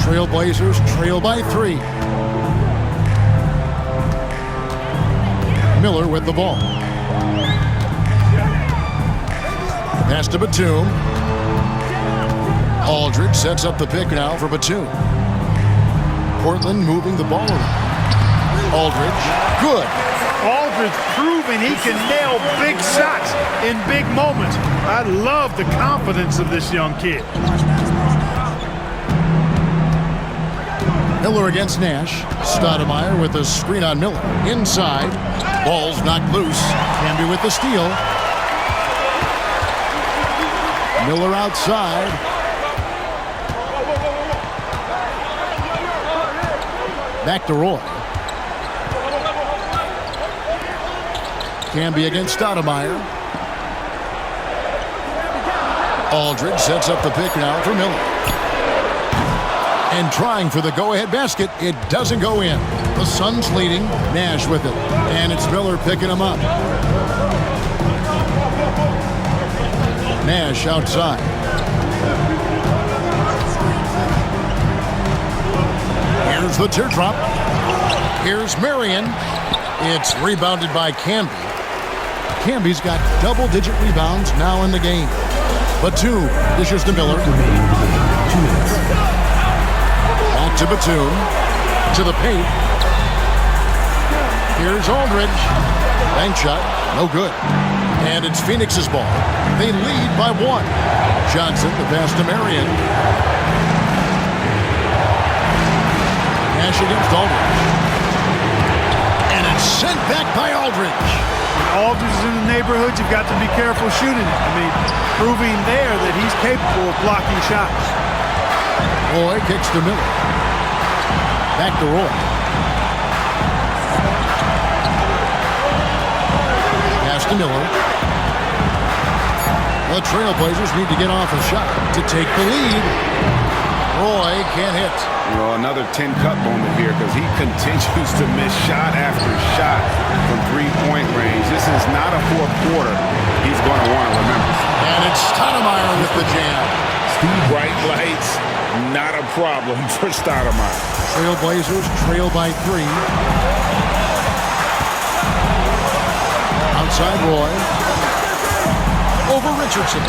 Trailblazers trail by 3. Miller with the ball. Pass to Batum. Aldridge sets up the pick now for Batum. Portland moving the ball around. Aldridge, good. Aldridge proving he can nail big shots in big moments. I love the confidence of this young kid. Miller against Nash. Stoudemire with a screen on Miller. Inside. Ball's knocked loose. Camby with the steal. Miller outside. Back to Roy. Camby against Stoudemire. Aldridge sets up the pick now for Miller. And trying for the go-ahead basket, it doesn't go in. The Suns leading, Nash with it. And it's Miller picking him up. Nash outside. Here's the teardrop. Here's Marion. It's rebounded by Camby. Camby's got double-digit rebounds now in the game. Batum dishes to Miller. 2 minutes. Back to Batum. To the paint. Here's Aldridge. Bank shot. No good. And it's Phoenix's ball. They lead by 1. Johnson, the pass to Marion. Nash against Aldridge. And it's sent back by Aldridge. When Aldridge is in the neighborhood, you've got to be careful shooting it. I mean, proving there that he's capable of blocking shots. Roy kicks to Miller. Back to Roy. Pass to Miller. The Trailblazers need to get off a shot to take the lead. Roy can't hit. Well, another 10-cut moment here because he continues to miss shot after shot from three-point range. This is not a fourth quarter he's going to want to remember. And it's Stoudemire with the jam. Bright lights, not a problem for Stoudemire. Trailblazers trail by 3. Outside Roy. Over Richardson.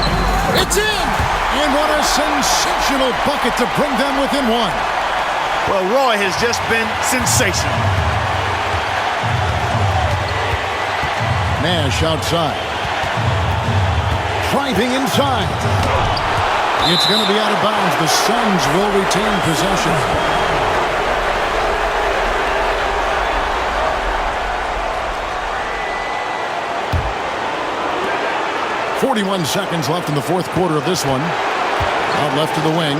It's in! And what a sensational bucket to bring them within 1. Well, Roy has just been sensational. Nash outside. Driving inside. It's going to be out of bounds. The Suns will retain possession. .41 seconds left in the fourth quarter of this one. Out left to the wing.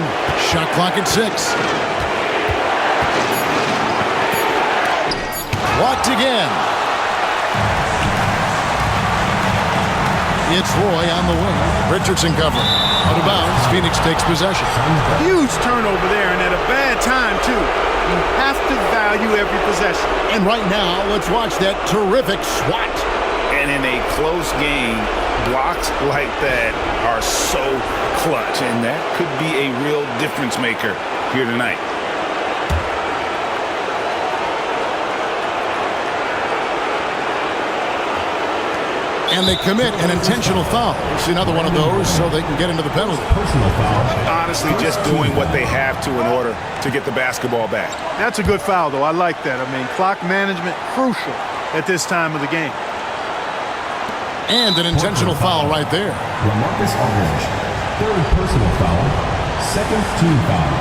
Shot clock at 6. Blocked again. It's Roy on the wing. Richardson covering. Out of bounds. Phoenix takes possession. Huge turnover there, and at a bad time, too. You have to value every possession. And right now, let's watch that terrific swat. And in a close game, blocks like that are so clutch, and that could be a real difference maker here tonight. And they commit an intentional foul. It's another one of those so they can get into the penalty. Personal foul. Honestly, just doing what they have to in order to get the basketball back. That's a good foul, though. I like that. I mean, clock management crucial at this time of the game. And an intentional foul right there. LaMarcus Aldridge. Third personal foul. Second team foul.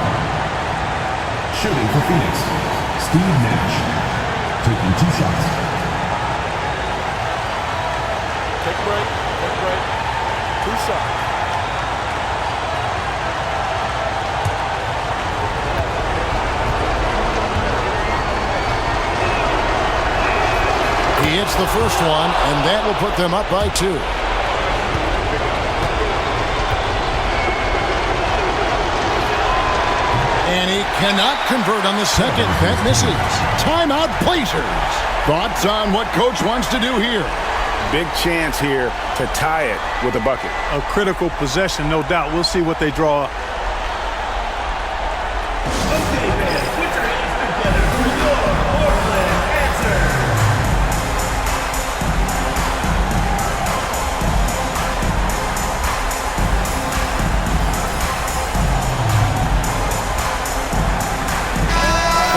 Shooting for Phoenix, Steve Nash. Taking 2 shots. Take a break. Take a break. 2 shots. He hits the first one, and that will put them up by 2. And he cannot convert on the second. That misses. Timeout, Blazers. Thoughts on what Coach wants to do here? Big chance here to tie it with a bucket. A critical possession, no doubt. We'll see what they draw up. Okay, man. Put your hands together for your Portland answer.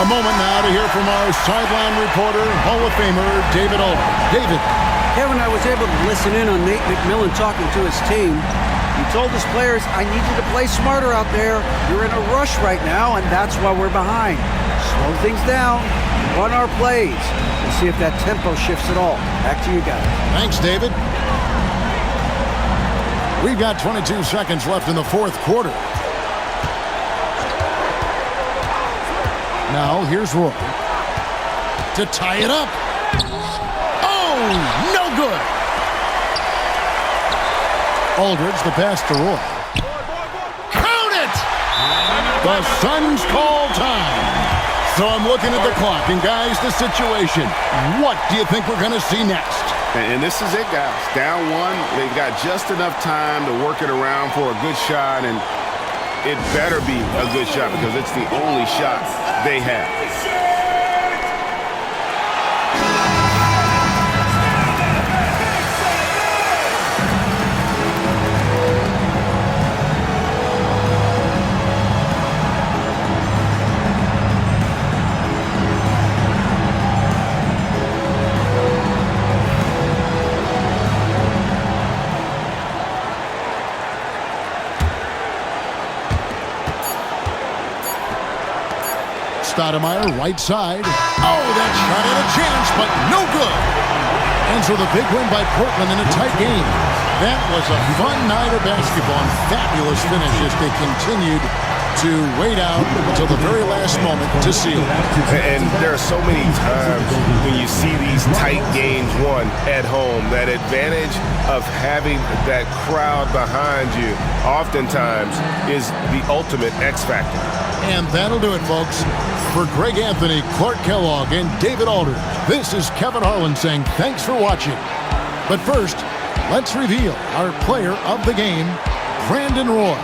A moment now to hear from our sideline reporter, Hall of Famer David Aldridge. David. Kevin, I was able to listen in on Nate McMillan talking to his team. He told his players, I need you to play smarter out there. You're in a rush right now, and that's why we're behind. Slow things down, run our plays, and see if that tempo shifts at all. Back to you guys. Thanks, David. We've got 22 seconds left in the fourth quarter. Now, here's Roy to tie it up. Oh, no good. Aldridge, the pass to Roy. Count it! The Suns call time. So I'm looking at the clock, and guys, the situation. What do you think we're going to see next? And this is it, guys. Down 1, they've got just enough time to work it around for a good shot, and it better be a good shot because it's the only shot they have. Stoudemire, right side. Oh, that shot had a chance, but no good. And so the big win by Portland in a tight game. That was a fun night of basketball and fabulous finish as they continued to wait out until the very last moment to seal it. And there are so many times when you see these tight games won at home, that advantage of having that crowd behind you oftentimes is the ultimate X factor. And that'll do it, folks. For Greg Anthony, Clark Kellogg, and David Aldridge, this is Kevin Harlan saying thanks for watching. But first, let's reveal our player of the game, Brandon Roy.